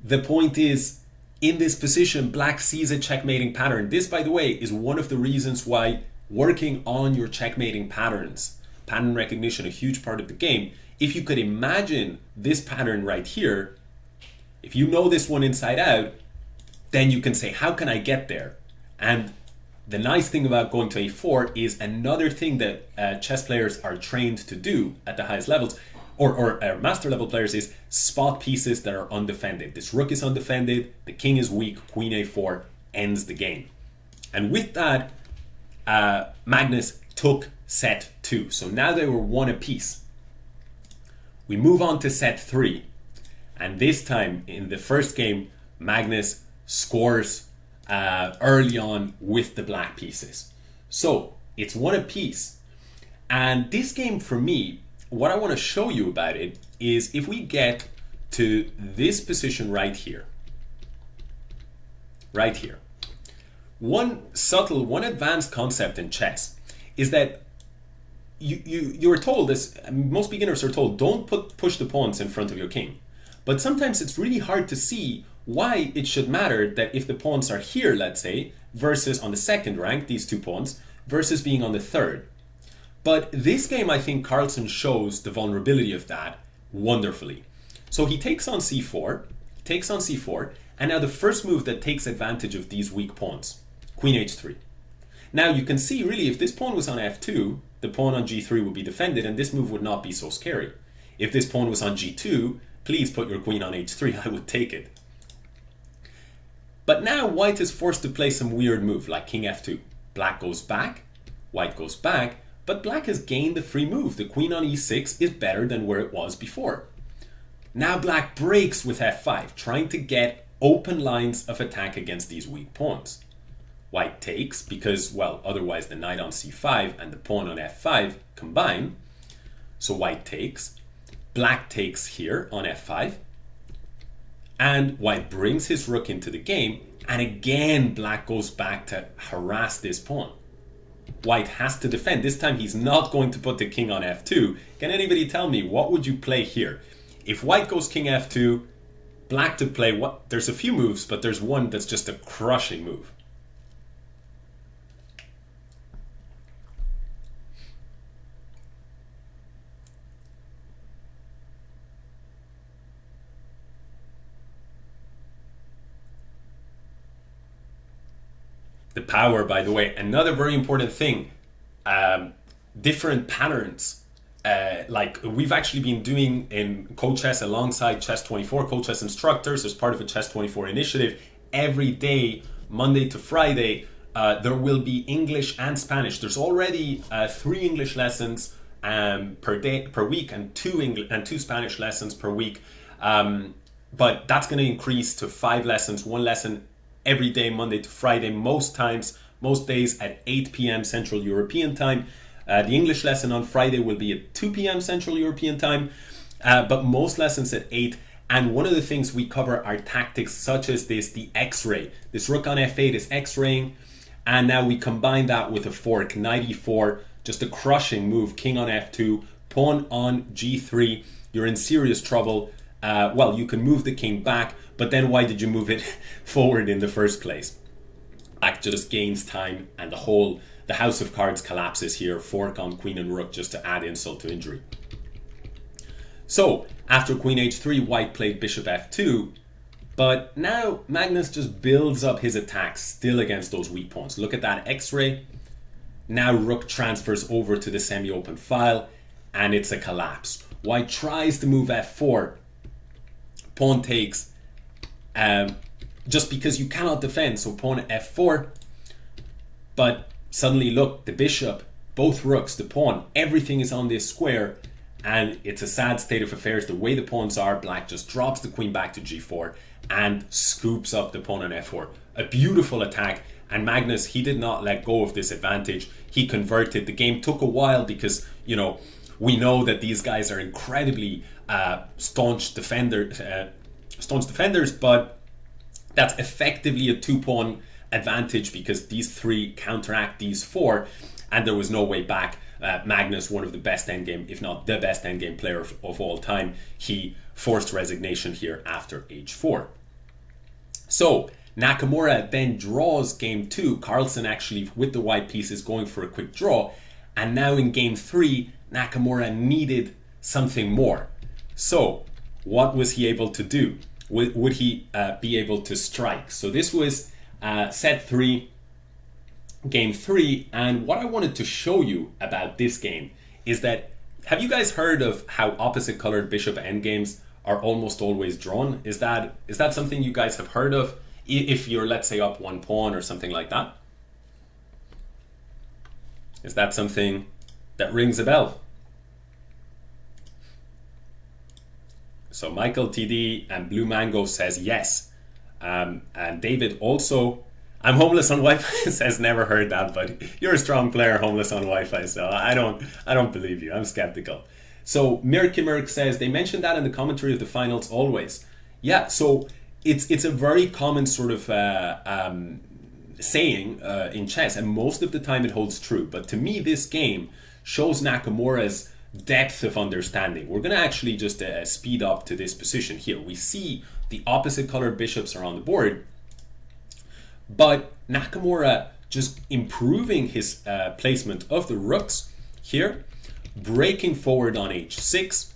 The point is, in this position, black sees a checkmating pattern. This, by the way, is one of the reasons why working on your checkmating patterns, pattern recognition, a huge part of the game. If you could imagine this pattern right here, if you know this one inside out, then you can say, how can I get there? And the nice thing about going to a4 is another thing that chess players are trained to do at the highest levels, or master level players, is spot pieces that are undefended. This rook is undefended, the king is weak, queen a4 ends the game. And with that, Magnus took set 2. So now they were one apiece. We move on to set 3. And this time, in the first game, Magnus scores early on with the black pieces. So it's one apiece. And this game, for me, what I want to show you about it is if we get to this position right here, one advanced concept in chess is that you're told this, most beginners are told, don't push the pawns in front of your king. But sometimes it's really hard to see why it should matter that if the pawns are here, let's say, versus on the second rank, these two pawns, versus being on the third. But this game, I think Carlsen shows the vulnerability of that wonderfully. So he takes on c4, and now the first move that takes advantage of these weak pawns, queen h3. Now you can see, really, if this pawn was on f2, the pawn on g3 would be defended, and this move would not be so scary. If this pawn was on g2, please put your queen on h3, I would take it. But now white is forced to play some weird move, like king f2. Black goes back, white goes back, but black has gained the free move. The queen on e6 is better than where it was before. Now black breaks with f5, trying to get open lines of attack against these weak pawns. White takes because, well, otherwise the knight on c5 and the pawn on f5 combine. So white takes. Black takes here on f5. And white brings his rook into the game. And again, black goes back to harass this pawn. White has to defend. This time he's not going to put the king on f2. Can anybody tell me, what would you play here? If white goes king f2, black to play what? There's a few moves, but there's one that's just a crushing move. The power, by the way, another very important thing, different patterns. Like we've actually been doing in CoChess alongside Chess24 CoChess instructors as part of a Chess24 initiative. Every day, Monday to Friday, there will be English and Spanish. There's already 3 English lessons per week and two Spanish lessons per week. But that's going to increase to 5 lessons, 1 lesson every day, Monday to Friday, most days at 8 p.m. Central European time. The English lesson on Friday will be at 2 p.m. Central European time, but most lessons at 8. And one of the things we cover are tactics such as this, the X-ray. This rook on f8 is X-raying, and now we combine that with a fork, knight e4, just a crushing move, king on f2, pawn on g3. You're in serious trouble. Well, you can move the king back, but then why did you move it forward in the first place? Black just gains time, and the house of cards collapses here. Fork on queen and rook just to add insult to injury. So after queen h3, white played bishop f2, but now Magnus just builds up his attacks still against those weak pawns. Look at that X-ray. Now rook transfers over to the semi-open file, and it's a collapse. White tries to move f4. Pawn takes, just because you cannot defend, so pawn f4. But suddenly, look, the bishop, both rooks, the pawn, everything is on this square, and it's a sad state of affairs. The way the pawns are, black just drops the queen back to g4 and scoops up the pawn on f4. A beautiful attack, and Magnus, he did not let go of this advantage. He converted. The game took a while because, you know, we know that these guys are incredibly staunch defenders, but that's effectively a 2-pawn advantage because these 3 counteract these 4, and there was no way back. Magnus, one of the best endgame, if not the best endgame player of all time, he forced resignation here after h4. So Nakamura then draws game 2. Carlsen actually, with the white piece, is going for a quick draw, and now in game 3, Nakamura needed something more. So what was he able to do? Would he be able to strike? So this was set 3, game 3, and what I wanted to show you about this game is that, have you guys heard of how opposite colored bishop endgames are almost always drawn? Is that something you guys have heard of? If you're, let's say, up 1 pawn or something like that? Is that something that rings a bell? So Michael TD and Blue Mango says yes. And David also, I'm homeless on Wi-Fi, says never heard that, but you're a strong player, homeless on Wi-Fi, so I don't believe you. I'm skeptical. So Mirkimerk says they mentioned that in the commentary of the finals always. Yeah, so it's a very common sort of saying in chess, and most of the time it holds true. But to me, this game shows Nakamura's depth of understanding. We're going to actually just speed up to this position here. We see the opposite colored bishops are on the board, but Nakamura just improving his placement of the rooks here, breaking forward on h6.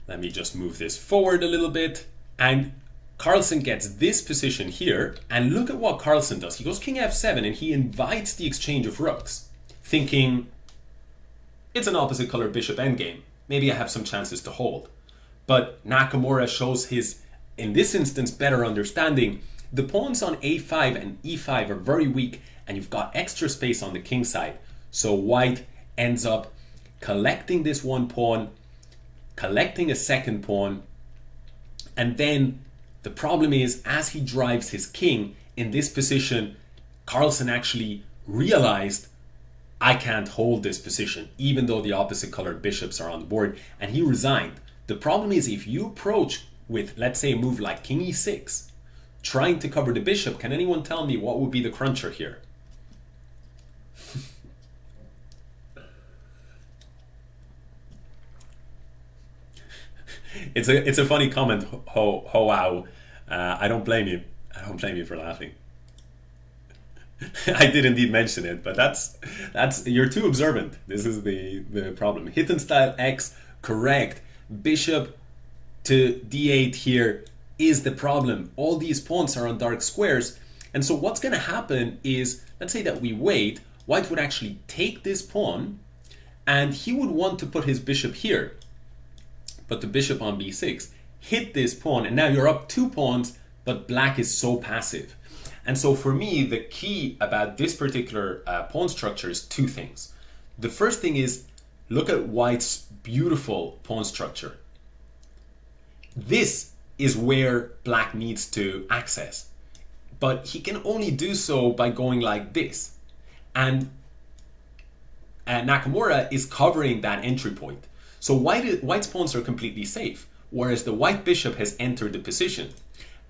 Let me just move this forward a little bit, and Carlsen gets this position here, and look at what Carlsen does. He goes king f7 and he invites the exchange of rooks, thinking it's an opposite color bishop endgame. Maybe I have some chances to hold. But Nakamura shows his, in this instance, better understanding. The pawns on a5 and e5 are very weak, and you've got extra space on the king side. So white ends up collecting this one pawn, collecting a second pawn, and then the problem is, as he drives his king in this position, Carlsen actually realized, I can't hold this position, even though the opposite colored bishops are on the board, and he resigned. The problem is, if you approach with, let's say, a move like king e6, trying to cover the bishop, can anyone tell me what would be the cruncher here? It's a funny comment, wow. I don't blame you. I don't blame you for laughing. I did indeed mention it, but that's you're too observant. This is the problem. Hidden style X, correct. Bishop to d8 here is the problem. All these pawns are on dark squares, and so what's going to happen is, let's say that we wait, white would actually take this pawn, and he would want to put his bishop here, but the bishop on b6 hit this pawn, and now you're up 2 pawns, but black is so passive. And so for me, the key about this particular pawn structure is 2 things. The first thing is, look at white's beautiful pawn structure. This is where black needs to access, but he can only do so by going like this. And Nakamura is covering that entry point. So white's pawns are completely safe, whereas the white bishop has entered the position.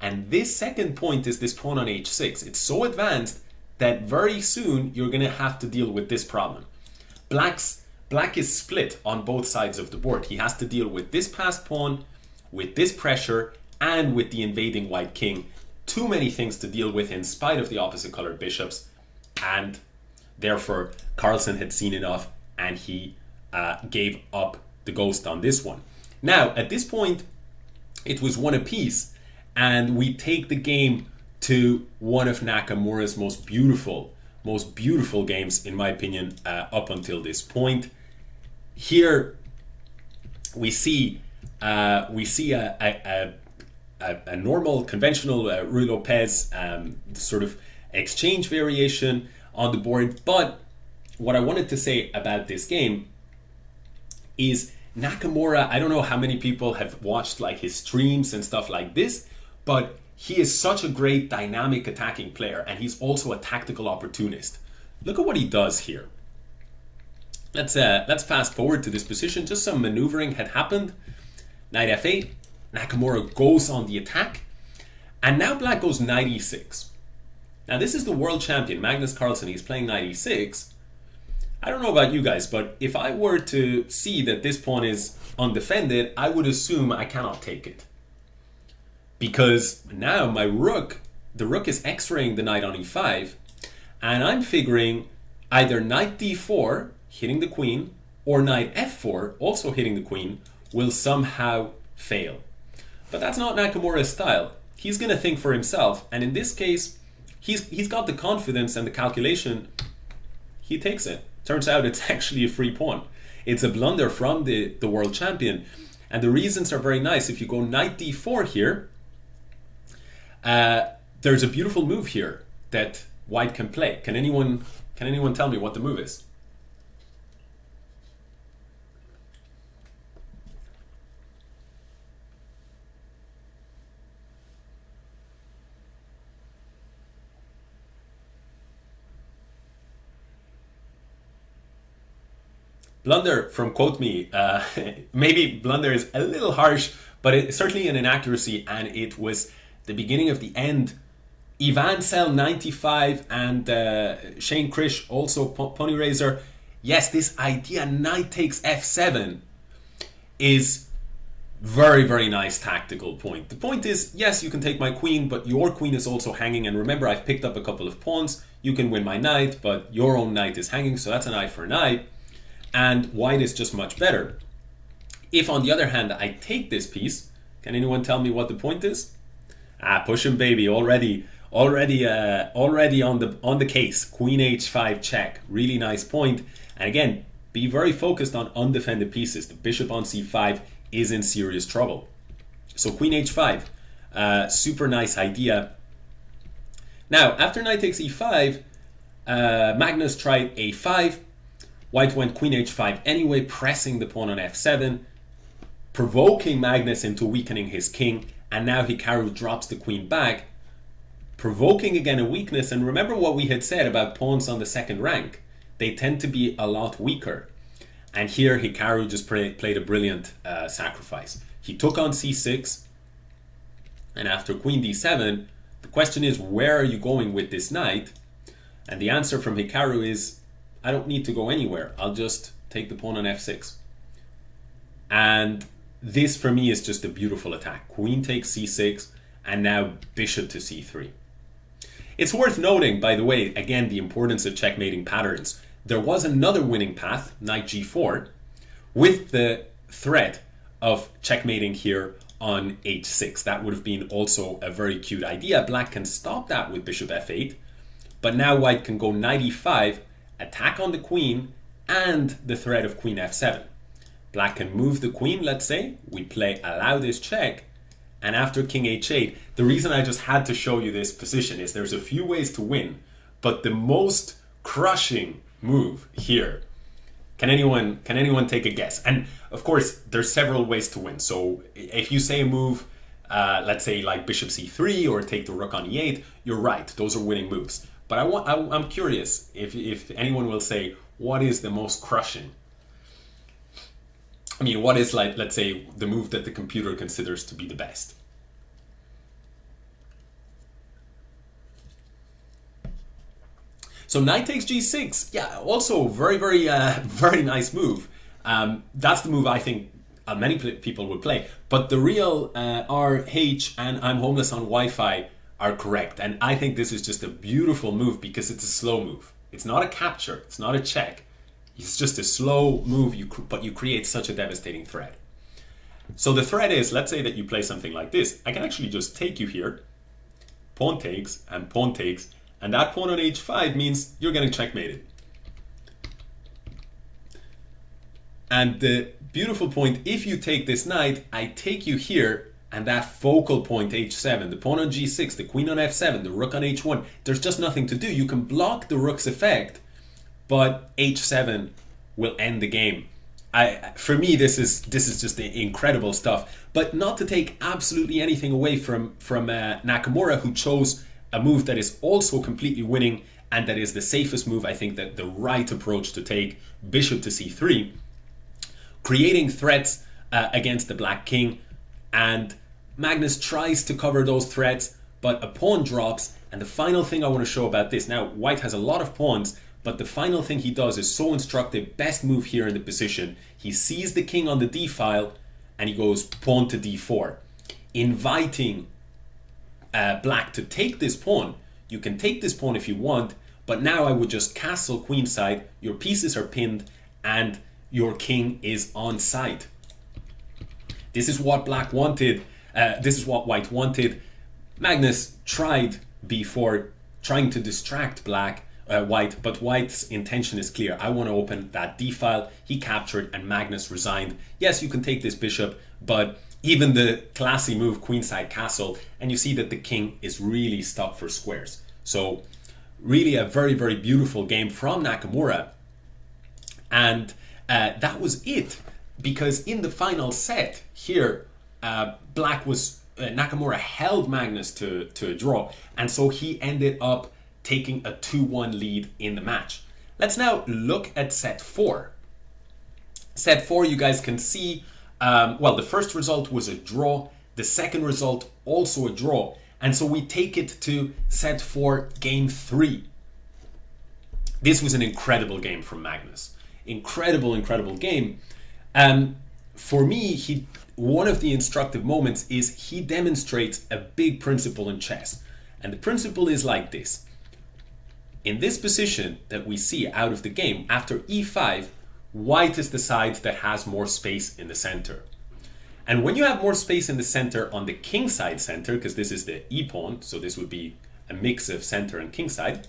And this second point is this pawn on h6. It's so advanced that very soon you're going to have to deal with this problem. Black is split on both sides of the board. He has to deal with this passed pawn, with this pressure, and with the invading white king. Too many things to deal with in spite of the opposite colored bishops. And therefore, Carlsen had seen enough, and he gave up the ghost on this one. Now, at this point, it was 1 apiece. And we take the game to one of Nakamura's most beautiful games, in my opinion, up until this point. Here, we see a normal, conventional Ruy Lopez sort of exchange variation on the board. But what I wanted to say about this game is Nakamura, I don't know how many people have watched like his streams and stuff like this, but he is such a great dynamic attacking player, and he's also a tactical opportunist. Look at what he does here. Let's fast forward to this position. Just some maneuvering had happened. Knight f8. Nakamura goes on the attack, and now black goes knight e6. Now this is the world champion, Magnus Carlsen. He's playing knight e6. I don't know about you guys, but if I were to see that this pawn is undefended, I would assume I cannot take it. Because now my rook, the rook is x-raying the knight on e5, and I'm figuring either knight d4, hitting the queen, or knight f4, also hitting the queen, will somehow fail. But that's not Nakamura's style. He's going to think for himself, and in this case, he's got the confidence and the calculation. He takes it. Turns out it's actually a free pawn. It's a blunder from the world champion, and the reasons are very nice. If you go knight d4 here, there's a beautiful move here that white can play. Can anyone tell me what the move is? Blunder from Quote Me. Maybe blunder is a little harsh, but it's certainly an inaccuracy, and it was the beginning of the end. Ivan Sell 95 and Shane Krish, also Pony Razor. Yes, this idea knight takes f7 is very, very nice tactical point. The point is, yes, you can take my queen, but your queen is also hanging. And remember, I've picked up a couple of pawns. You can win my knight, but your own knight is hanging, so that's an eye for an eye. And white is just much better. If, on the other hand, I take this piece, can anyone tell me what the point is? Push him, baby. Already on the case. Queen h5 check. Really nice point. And again, be very focused on undefended pieces. The bishop on c5 is in serious trouble. So queen h5, super nice idea. Now, after knight takes e5, Magnus tried a5. White went queen h5 anyway, pressing the pawn on f7, provoking Magnus into weakening his king. And now Hikaru drops the queen back, provoking again a weakness. And remember what we had said about pawns on the second rank. They tend to be a lot weaker. And here Hikaru just played a brilliant sacrifice. He took on c6. And after queen d7, the question is, where are you going with this knight? And the answer from Hikaru is, I don't need to go anywhere. I'll just take the pawn on f6. And this for me is just a beautiful attack. Queen takes c6 and now bishop to c3. It's worth noting, by the way, again, the importance of checkmating patterns. There was another winning path, knight g4, with the threat of checkmating here on h6. That would have been also a very cute idea. Black can stop that with bishop f8, but now white can go knight e5, attack on the queen, and the threat of queen f7. Black can move the queen, let's say. We play allow this check, and after king h8, the reason I just had to show you this position is there's a few ways to win, but the most crushing move here, can anyone take a guess? And of course, there's several ways to win. So if you say a move, let's say like bishop c3 or take the rook on e8, you're right. Those are winning moves. But I'm curious if anyone will say, what is the most crushing? I mean, what is, like, let's say, the move that the computer considers to be the best? So knight takes g6. Yeah, also very, very, very nice move. That's the move I think many people would play. But the real RH and I'm homeless on Wi-Fi are correct. And I think this is just a beautiful move because it's a slow move. It's not a capture. It's not a check. It's just a slow move, but you create such a devastating threat. So the threat is, let's say that you play something like this. I can actually just take you here. Pawn takes and pawn takes. And that pawn on h5 means you're getting checkmated. And the beautiful point, if you take this knight, I take you here, and that focal point h7, the pawn on g6, the queen on f7, the rook on h1, there's just nothing to do. You can block the rook's effect, but h7 will end the game. For me, this is just incredible stuff. But not to take absolutely anything away from Nakamura, who chose a move that is also completely winning and that is the safest move. I think that the right approach to take, bishop to c3, creating threats against the black king, and Magnus tries to cover those threats, but a pawn drops. And the final thing I want to show about this, now white has a lot of pawns, but the final thing he does is so instructive. Best move here in the position. He sees the king on the d file and he goes pawn to d4, inviting black to take this pawn. You can take this pawn if you want, but now I would just castle queenside. Your pieces are pinned and your king is on site. This is what black wanted. This is what white wanted. Magnus tried b4, trying to distract white, but white's intention is clear. I want to open that d file. He captured and Magnus resigned. Yes, you can take this bishop, but even the classy move queenside castle, and you see that the king is really stuck for squares. So really a very, very beautiful game from Nakamura. And that was it, because in the final set here, Nakamura held Magnus to a draw, and so he ended up taking a 2-1 lead in the match. Let's now look at set 4. Set 4, you guys can see, well, the first result was a draw, the second result also a draw, and so we take it to set 4, game 3. This was an incredible game from Magnus. Incredible, incredible game. For me, one of the instructive moments is he demonstrates a big principle in chess. And the principle is like this. In this position that we see out of the game, after e5, white is the side that has more space in the center. And when you have more space in the center on the king side center, because this is the e-pawn, so this would be a mix of center and king side,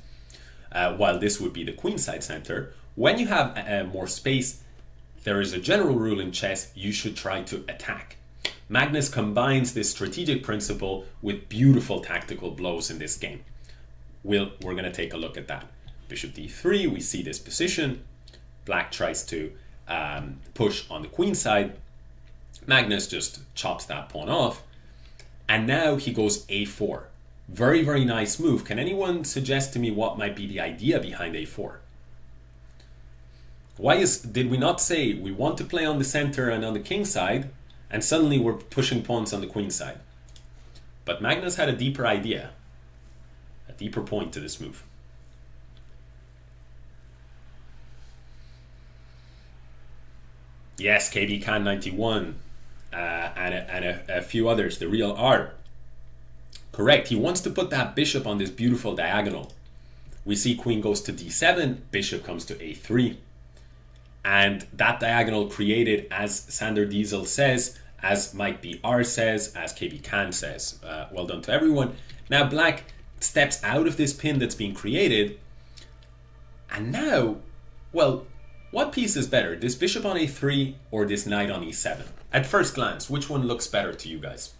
while this would be the queen side center, when you have more space, there is a general rule in chess, you should try to attack. Magnus combines this strategic principle with beautiful tactical blows in this game. We're going to take a look at that. Bishop d3, we see this position. Black tries to push on the queen side. Magnus just chops that pawn off. And now he goes a4. Very, very nice move. Can anyone suggest to me what might be the idea behind a4? Did we not say we want to play on the center and on the king side, and suddenly we're pushing pawns on the queen side? But Magnus had a deeper idea, a deeper point to this move. Yes, KD Khan 91 and a few others, the real art. Correct, he wants to put that bishop on this beautiful diagonal. We see queen goes to d7, bishop comes to a3. And that diagonal created, as Sander Diesel says, as Mike BR says, as KB Khan says. Well done to everyone. Now black steps out of this pin that's being created. And now, well, what piece is better? This bishop on a3 or this knight on e7? At first glance, which one looks better to you guys?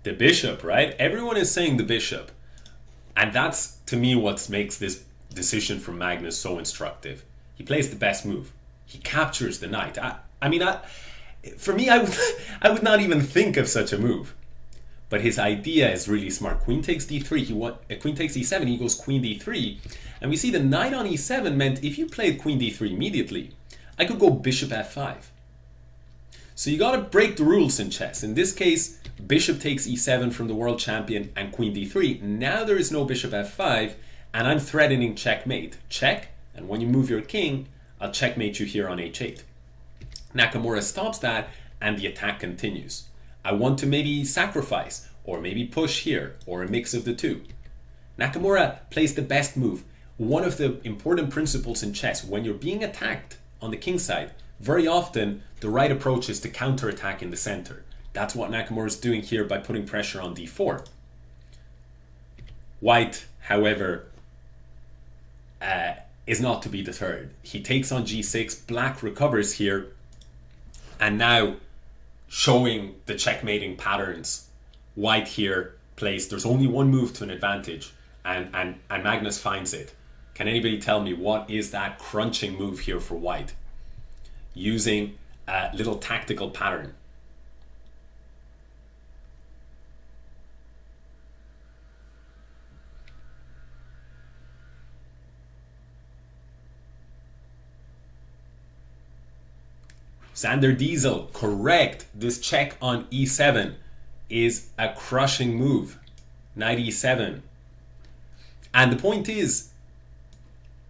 The bishop, right? Everyone is saying the bishop. And that's, to me, what makes this decision from Magnus so instructive. He plays the best move. He captures the knight. For me, I would not even think of such a move. But his idea is really smart. Queen takes d3. Queen takes e7. He goes queen d3. And we see the knight on e7 meant if you played queen d3 immediately, I could go bishop f5. So you got to break the rules in chess. In this case, bishop takes e7 from the world champion and queen d3. Now there is no bishop f5, and I'm threatening checkmate. Check, and when you move your king, I'll checkmate you here on h8. Nakamura stops that, and the attack continues. I want to maybe sacrifice, or maybe push here, or a mix of the two. Nakamura plays the best move. One of the important principles in chess, when you're being attacked on the king side, very often the right approach is to counterattack in the center. That's what Nakamura is doing here by putting pressure on d4. White, however, is not to be deterred. He takes on g6, black recovers here, and now showing the checkmating patterns. White here plays, there's only one move to an advantage, and Magnus finds it. Can anybody tell me what is that crunching move here for white? Using a little tactical pattern. Sander Diesel, correct. This check on e7 is a crushing move. Knight e7. And the point is,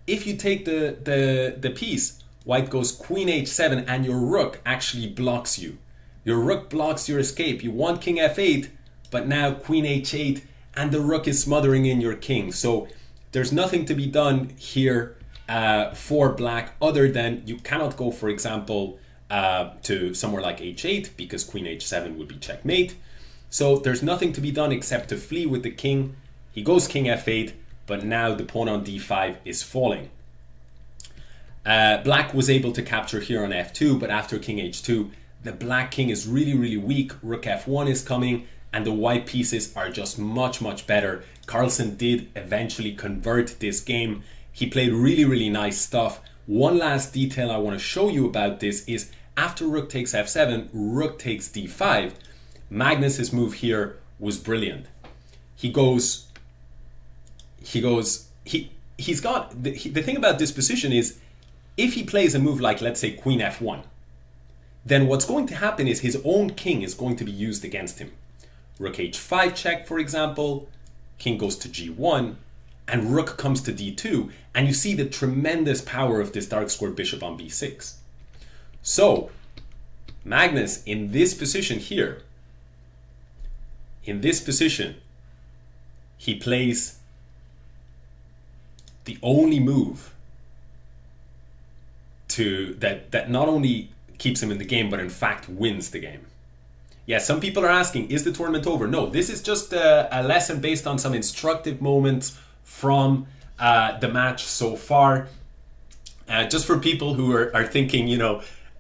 if you take the piece, white goes queen h7 and your rook actually blocks you. Your rook blocks your escape. You want king f8, but now queen h8 and the rook is smothering in your king. So there's nothing to be done here for black other than you cannot go, for example, to somewhere like h8 because queen h7 would be checkmate. So there's nothing to be done except to flee with the king. He goes king f8, but now the pawn on d5 is falling. Black was able to capture here on f2, but after king h2, the black king is really, really weak. Rook f1 is coming, and the white pieces are just much, much better. Carlsen did eventually convert this game. He played really, really nice stuff. One last detail I want to show you about this is after rook takes f7, rook takes d5. Magnus's move here was brilliant. He's got, the thing about this position is, if he plays a move like, let's say, queen f1, then what's going to happen is his own king is going to be used against him. Rook h5 check, for example, king goes to g1, and rook comes to d2, and you see the tremendous power of this dark squared bishop on b6. So, Magnus, in this position here, he plays the only move that not only keeps him in the game, but in fact wins the game. Yeah, some people are asking, is the tournament over? No, this is just a lesson based on some instructive moments from the match so far. Just for people who are thinking,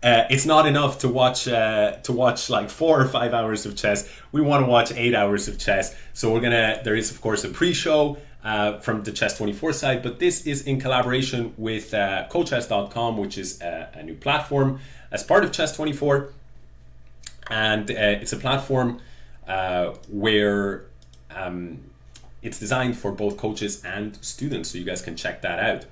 it's not enough to watch like 4 or 5 hours of chess. We want to watch 8 hours of chess. So there is of course a pre-show from the Chess24 side, but this is in collaboration with cochess.com, which is a new platform as part of Chess24. And it's a platform where it's designed for both coaches and students, so you guys can check that out.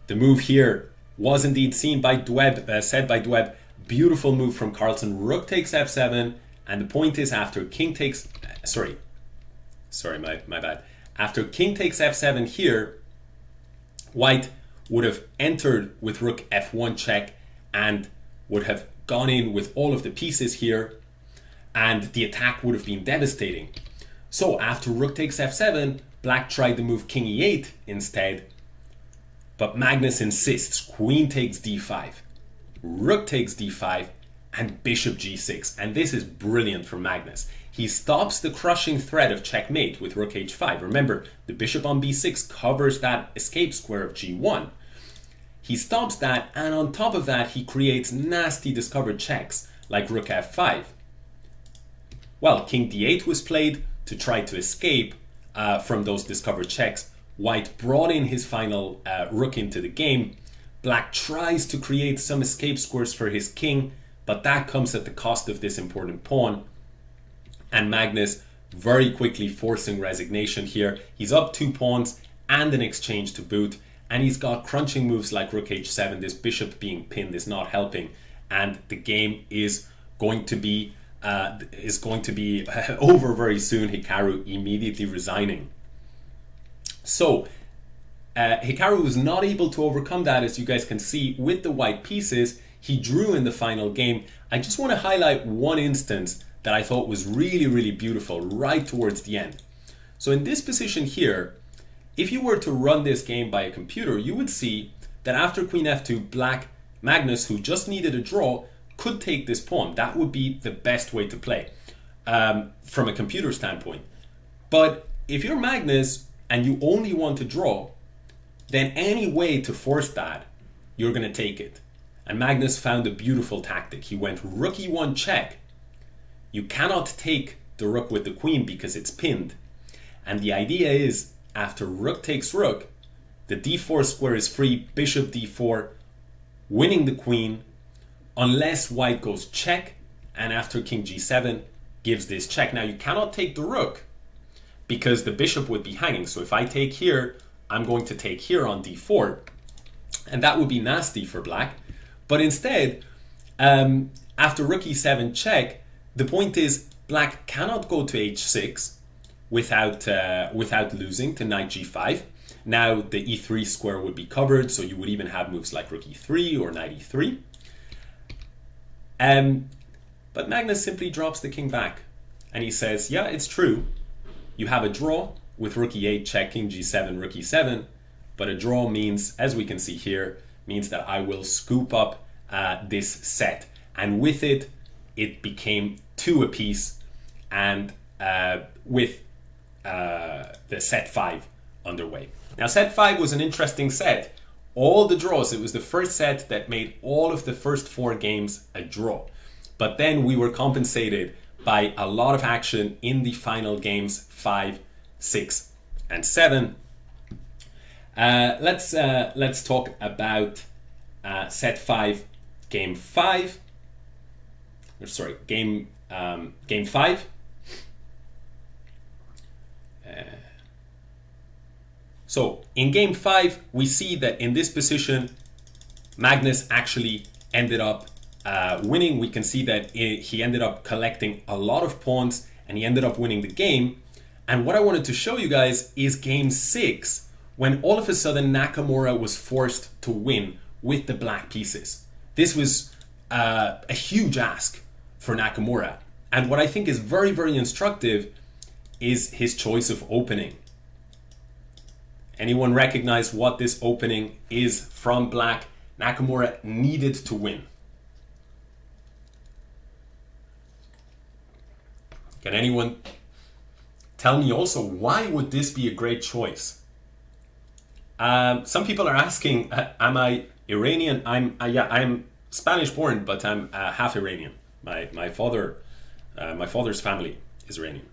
The move here was indeed seen by Dweb, said by Dweb. Beautiful move from Carlsen. Rook takes f7, and the point is after king takes... Sorry, my bad. After king takes f7 here, white would have entered with rook f1 check and would have gone in with all of the pieces here, and the attack would have been devastating. So after rook takes f7, black tried to move king e8 instead, but Magnus insists. Queen takes d5, rook takes d5, and bishop g6. And this is brilliant for Magnus. He stops the crushing threat of checkmate with rook h5. Remember, the bishop on b6 covers that escape square of g1. He stops that, and on top of that, he creates nasty discovered checks like rook f5. Well, king d8 was played to try to escape from those discovered checks. White brought in his final rook into the game. Black tries to create some escape squares for his king, but that comes at the cost of this important pawn. And Magnus very quickly forcing resignation here. He's up 2 pawns and an exchange to boot. And he's got crunching moves like rook h7. This bishop being pinned is not helping, and the game is going to be over very soon. Hikaru immediately resigning. So Hikaru was not able to overcome that, as you guys can see with the white pieces. He drew in the final game. I just want to highlight one instance that I thought was really, really beautiful right towards the end. So in this position here, if you were to run this game by a computer, you would see that after queen f2, Magnus, who just needed a draw, could take this pawn. That would be the best way to play from a computer standpoint. But if you're Magnus and you only want to draw, then any way to force that, you're going to take it. And Magnus found a beautiful tactic. He went rook e1 check. You cannot take the rook with the queen because it's pinned. And the idea is, after rook takes rook, the d4 square is free, bishop d4, winning the queen, unless white goes check, and after king g7 gives this check. Now you cannot take the rook because the bishop would be hanging. So if I take here, I'm going to take here on d4, and that would be nasty for black. But instead, after rook e7 check, the point is black cannot go to h6 without losing to knight g5. Now the e3 square would be covered, so you would even have moves like rook e3 or knight e3. But Magnus simply drops the king back, and he says, yeah, it's true. You have a draw with rook e8 check, king g7, rook e7, but a draw means, as we can see here, means that I will scoop up this set. And with it, it became 2 apiece, and with the set 5 underway. Now set 5 was an interesting set. All the draws, it was the first set that made all of the first 4 games a draw. But then we were compensated by a lot of action in the final games 5, 6, and 7. Let's talk about set 5, game 5. Sorry, game 5. So in game 5, we see that in this position, Magnus actually ended up winning. We can see that he ended up collecting a lot of pawns and he ended up winning the game. And what I wanted to show you guys is game 6, when all of a sudden Nakamura was forced to win with the black pieces. This was a huge ask for Nakamura. And what I think is very, very instructive is his choice of opening. Anyone recognize what this opening is from black? Nakamura needed to win. Can anyone tell me also, why would this be a great choice? Some people are asking, am I Iranian? I'm Spanish born, but I'm half Iranian. My father's family is Iranian.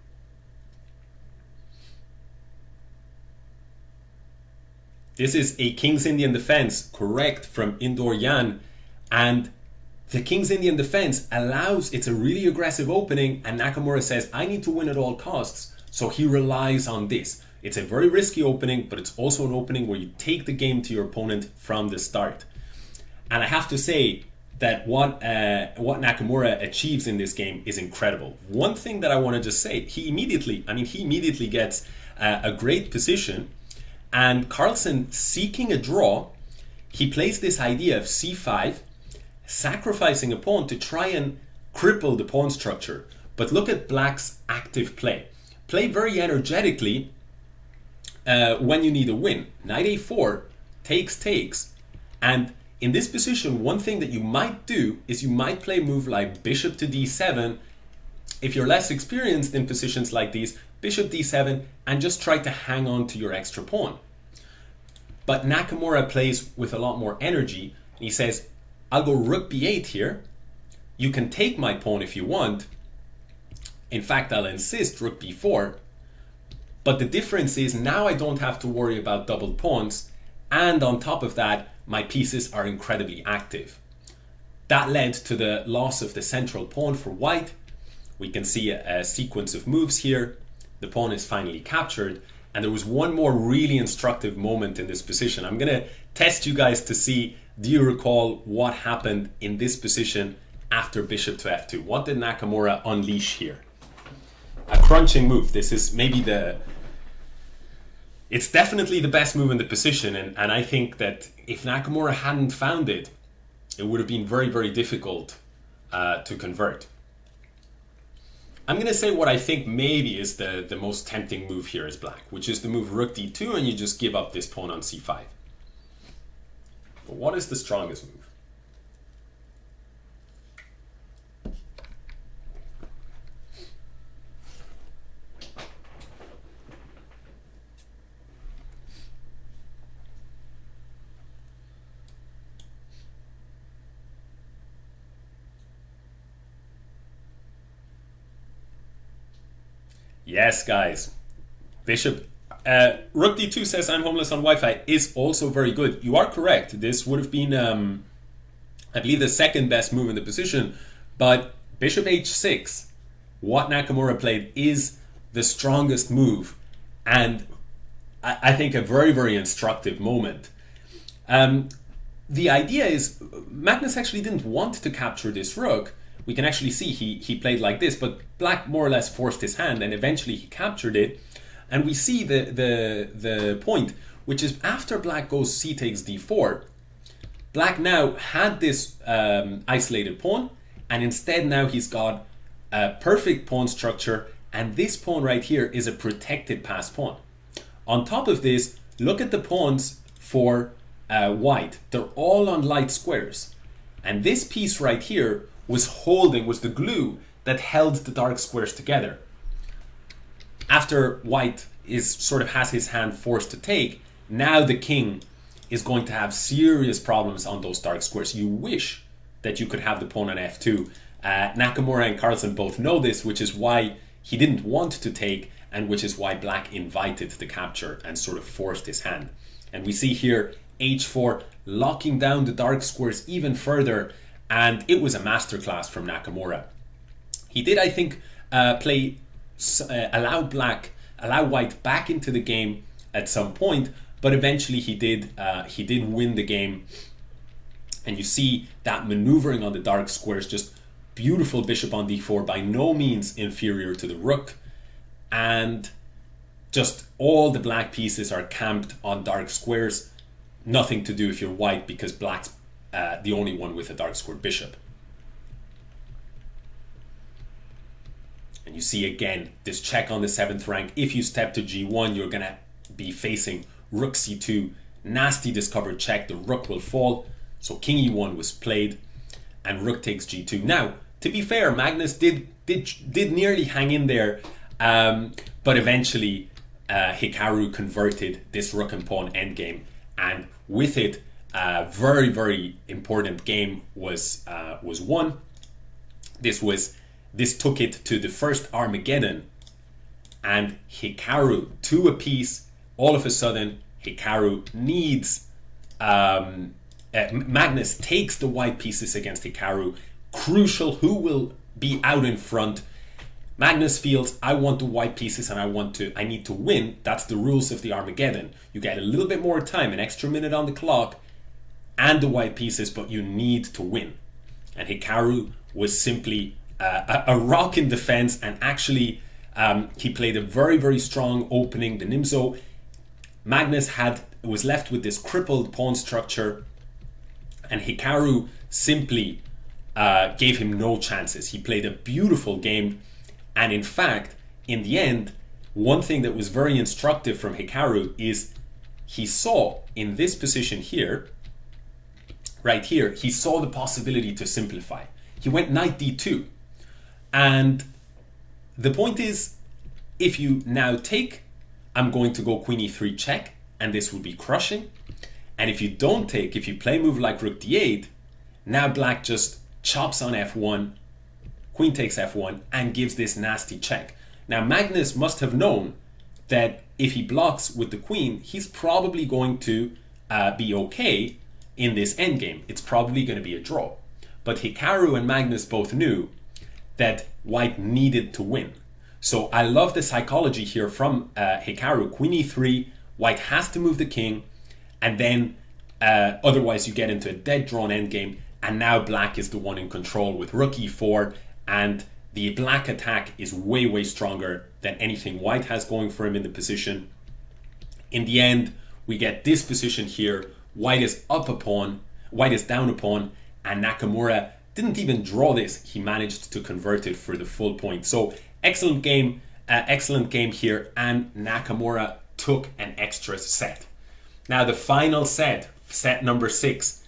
This is a King's Indian defense, correct, from Indor Yan. And the King's Indian defense it's a really aggressive opening, and Nakamura says, I need to win at all costs. So he relies on this. It's a very risky opening, but it's also an opening where you take the game to your opponent from the start. And I have to say that what Nakamura achieves in this game is incredible. One thing that I want to just say, he immediately gets a great position, and Carlsen, seeking a draw, he plays this idea of c5, sacrificing a pawn to try and cripple the pawn structure. But look at Black's active play. Play very energetically when you need a win. Knight a4, takes, and in this position, one thing that you might do is you might play a move like bishop to d7. If you're less experienced in positions like these, bishop d7, and just try to hang on to your extra pawn. But Nakamura plays with a lot more energy. He says, I'll go rook b8 here. You can take my pawn if you want. In fact, I'll insist rook b4. But the difference is now I don't have to worry about doubled pawns. And on top of that, my pieces are incredibly active. That led to the loss of the central pawn for white. We can see a sequence of moves here. The pawn is finally captured. And there was one more really instructive moment in this position. I'm going to test you guys to see, do you recall what happened in this position after bishop to f2? What did Nakamura unleash here? A crunching move. This is maybe it's definitely the best move in the position. And I think that if Nakamura hadn't found it, it would have been very, very difficult to convert. I'm going to say what I think maybe is the most tempting move here is Black, which is the move rook d2, and you just give up this pawn on c5. But what is the strongest move? Yes, guys. Bishop. Rook d2 says I'm homeless on Wi-Fi is also very good. You are correct. This would have been, I believe, the second best move in the position. But bishop h6, what Nakamura played, is the strongest move. And I think a very, very instructive moment. The idea is Magnus actually didn't want to capture this rook. We can actually see he played like this, but Black more or less forced his hand, and eventually he captured it. And we see the point, which is after Black goes c takes d4, Black now had this isolated pawn, and instead now he's got a perfect pawn structure, and this pawn right here is a protected pass pawn. On top of this, look at the pawns for white. They're all on light squares. And this piece right here was the glue that held the dark squares together. After white has his hand forced to take, now the king is going to have serious problems on those dark squares. You wish that you could have the pawn on f2. Nakamura and Carlsen both know this, which is why he didn't want to take, and which is why Black invited the capture and sort of forced his hand. And we see here h4 locking down the dark squares even further. And it was a masterclass from Nakamura. He did, I think, allow white back into the game at some point, but eventually he did win the game. And you see that maneuvering on the dark squares, just beautiful bishop on d4, by no means inferior to the rook. And just all the black pieces are camped on dark squares. Nothing to do if you're white, because Black's the only one with a dark squared bishop. And you see again this check on the 7th rank. If you step to g1, you're gonna be facing rook c2, nasty discovered check. The rook will fall. So king e1 was played, and rook takes g2. Now to be fair, Magnus did nearly hang in there, but eventually Hikaru converted this rook and pawn endgame, and with it, a very, very important game was won. This took it to the first Armageddon, and Hikaru, 2 apiece. All of a sudden, Hikaru needs Magnus takes the white pieces against Hikaru. Crucial, who will be out in front? Magnus feels, I want the white pieces and I need to win. That's the rules of the Armageddon. You get a little bit more time, an extra minute on the clock, and the white pieces, but you need to win. And Hikaru was simply a rock in defense, and actually he played a very, very strong opening, the Nimzo. Magnus was left with this crippled pawn structure, and Hikaru simply gave him no chances. He played a beautiful game, and in fact, in the end, one thing that was very instructive from Hikaru is he saw in this position here, right here, he saw the possibility to simplify. He went knight d2, and the point is, if you now take, I'm going to go queen e3 check, and this will be crushing. And if you don't take, if you play a move like rook d8, now black just chops on f1, queen takes f1, and gives this nasty check. Now Magnus must have known that if he blocks with the queen, he's probably going to be okay in this endgame. It's probably going to be a draw. But Hikaru and Magnus both knew that white needed to win. So I love the psychology here from Hikaru. Queen e3, white has to move the king, and then otherwise you get into a dead drawn endgame, and now black is the one in control with rook e4, and the black attack is way, way stronger than anything white has going for him in the position. In the end, we get this position here. White is up a pawn, white is down a pawn, and Nakamura didn't even draw this. He managed to convert it for the full point. So excellent game here, and Nakamura took an extra set. Now the final set, set number 6,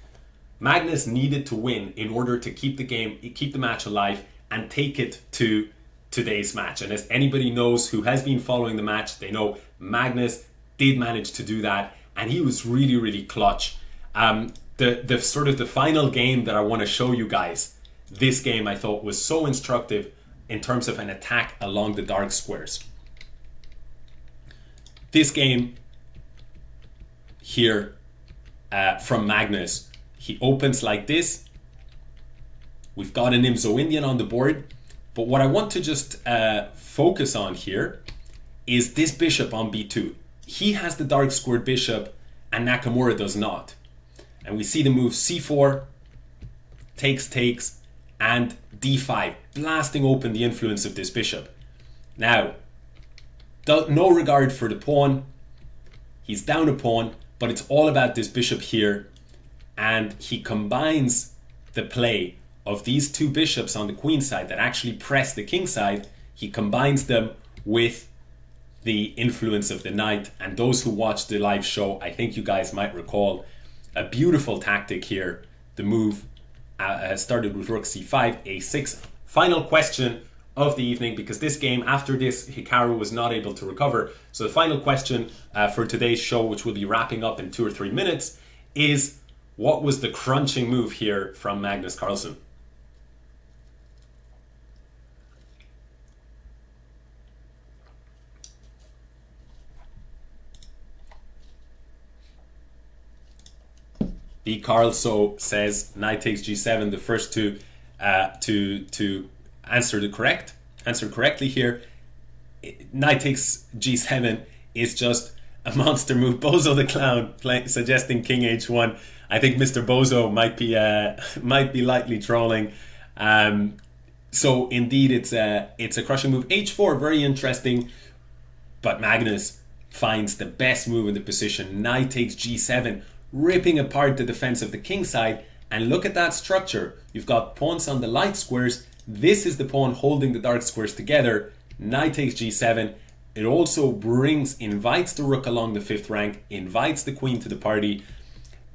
Magnus needed to win in order to keep the match alive and take it to today's match. And as anybody knows who has been following the match, they know Magnus did manage to do that, and he was really, really clutch. The sort of the final game that I want to show you guys, this game I thought was so instructive in terms of an attack along the dark squares. This game here from Magnus, he opens like this. We've got an Nimzo Indian on the board, but what I want to just focus on here is this bishop on b2. He has the dark squared bishop and Nakamura does not. And we see the move c4, takes, and d5, blasting open the influence of this bishop. Now, no regard for the pawn. He's down a pawn, but it's all about this bishop here. And he combines the play of these two bishops on the queen side that actually press the king side. He combines them with the influence of the knight. And those who watched the live show, I think you guys might recall a beautiful tactic here. The move started with rook c5, a6. Final question of the evening, because this game, after this, Hikaru was not able to recover. So the final question for today's show, which will be wrapping up in 2 or 3 minutes, is what was the crunching move here from Magnus Carlsen? B. Carlso says knight takes g7, the first to answer correctly here. Knight takes g7 is just a monster move. Bozo the Clown suggesting king h1. I think Mr. Bozo might be lightly trolling. So indeed, it's a crushing move. h4, very interesting, but Magnus finds the best move in the position. Knight takes g7, ripping apart the defense of the king side. And look at that structure. You've got pawns on the light squares. This is the pawn holding the dark squares together. Knight takes g7. It also invites the rook along the 5th rank, invites the queen to the party.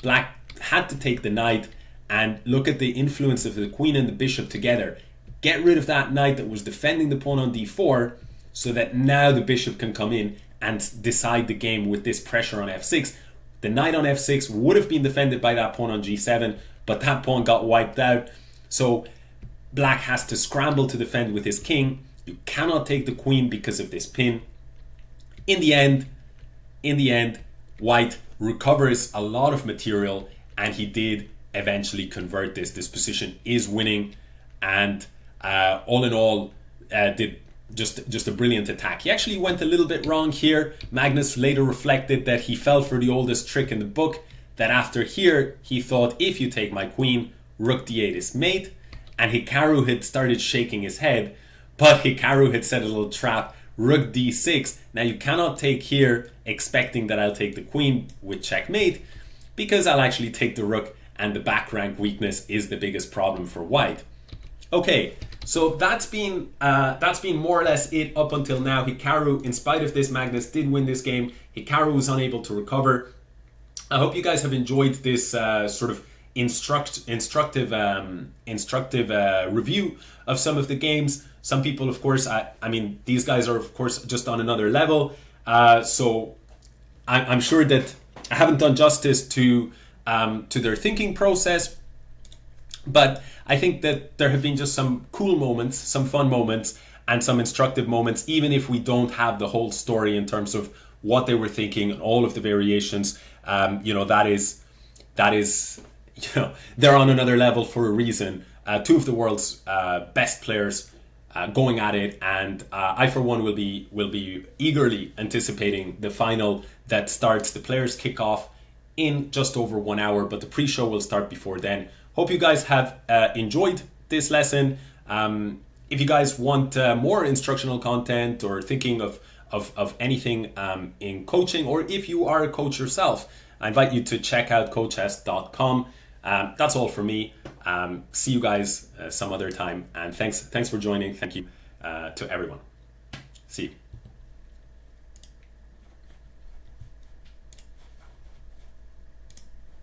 Black had to take the knight, and look at the influence of the queen and the bishop together. get rid of that knight that was defending the pawn on d4, so that now the bishop can come in and decide the game with this pressure on f6. The knight on f6 would have been defended by that pawn on g7, but that pawn got wiped out. So black has to scramble to defend with his king. You cannot take the queen because of this pin. In the end, white recovers a lot of material, and he did eventually convert this. This position is winning, and all in all, did just a brilliant attack. He actually went a little bit wrong here. Magnus later reflected that he fell for the oldest trick in the book, that after here, he thought, if you take my queen, rook d8 is mate, and Hikaru had started shaking his head, but Hikaru had set a little trap, rook d6. Now you cannot take here expecting that I'll take the queen with checkmate, because I'll actually take the rook, and the back rank weakness is the biggest problem for white. Okay, so that's been more or less it up until now. Hikaru, in spite of this, Magnus did win this game. Hikaru was unable to recover. I hope you guys have enjoyed this sort of instructive review of some of the games. Some people, of course, I mean, these guys are, of course, just on another level. So I'm sure that I haven't done justice to their thinking process. But I think that there have been just some cool moments, some fun moments, and some instructive moments, even if we don't have the whole story in terms of what they were thinking and all of the variations. That is, they're on another level for a reason. Two of the world's best players going at it, and I, for one, will be eagerly anticipating the final that starts. The players kick off in just over 1 hour, but the pre-show will start before then. Hope you guys have enjoyed this lesson. If you guys want more instructional content, or thinking of anything in coaching, or if you are a coach yourself, I invite you to check out coachess.com. That's all for me. See you guys some other time, and thanks for joining. Thank you to everyone. See you.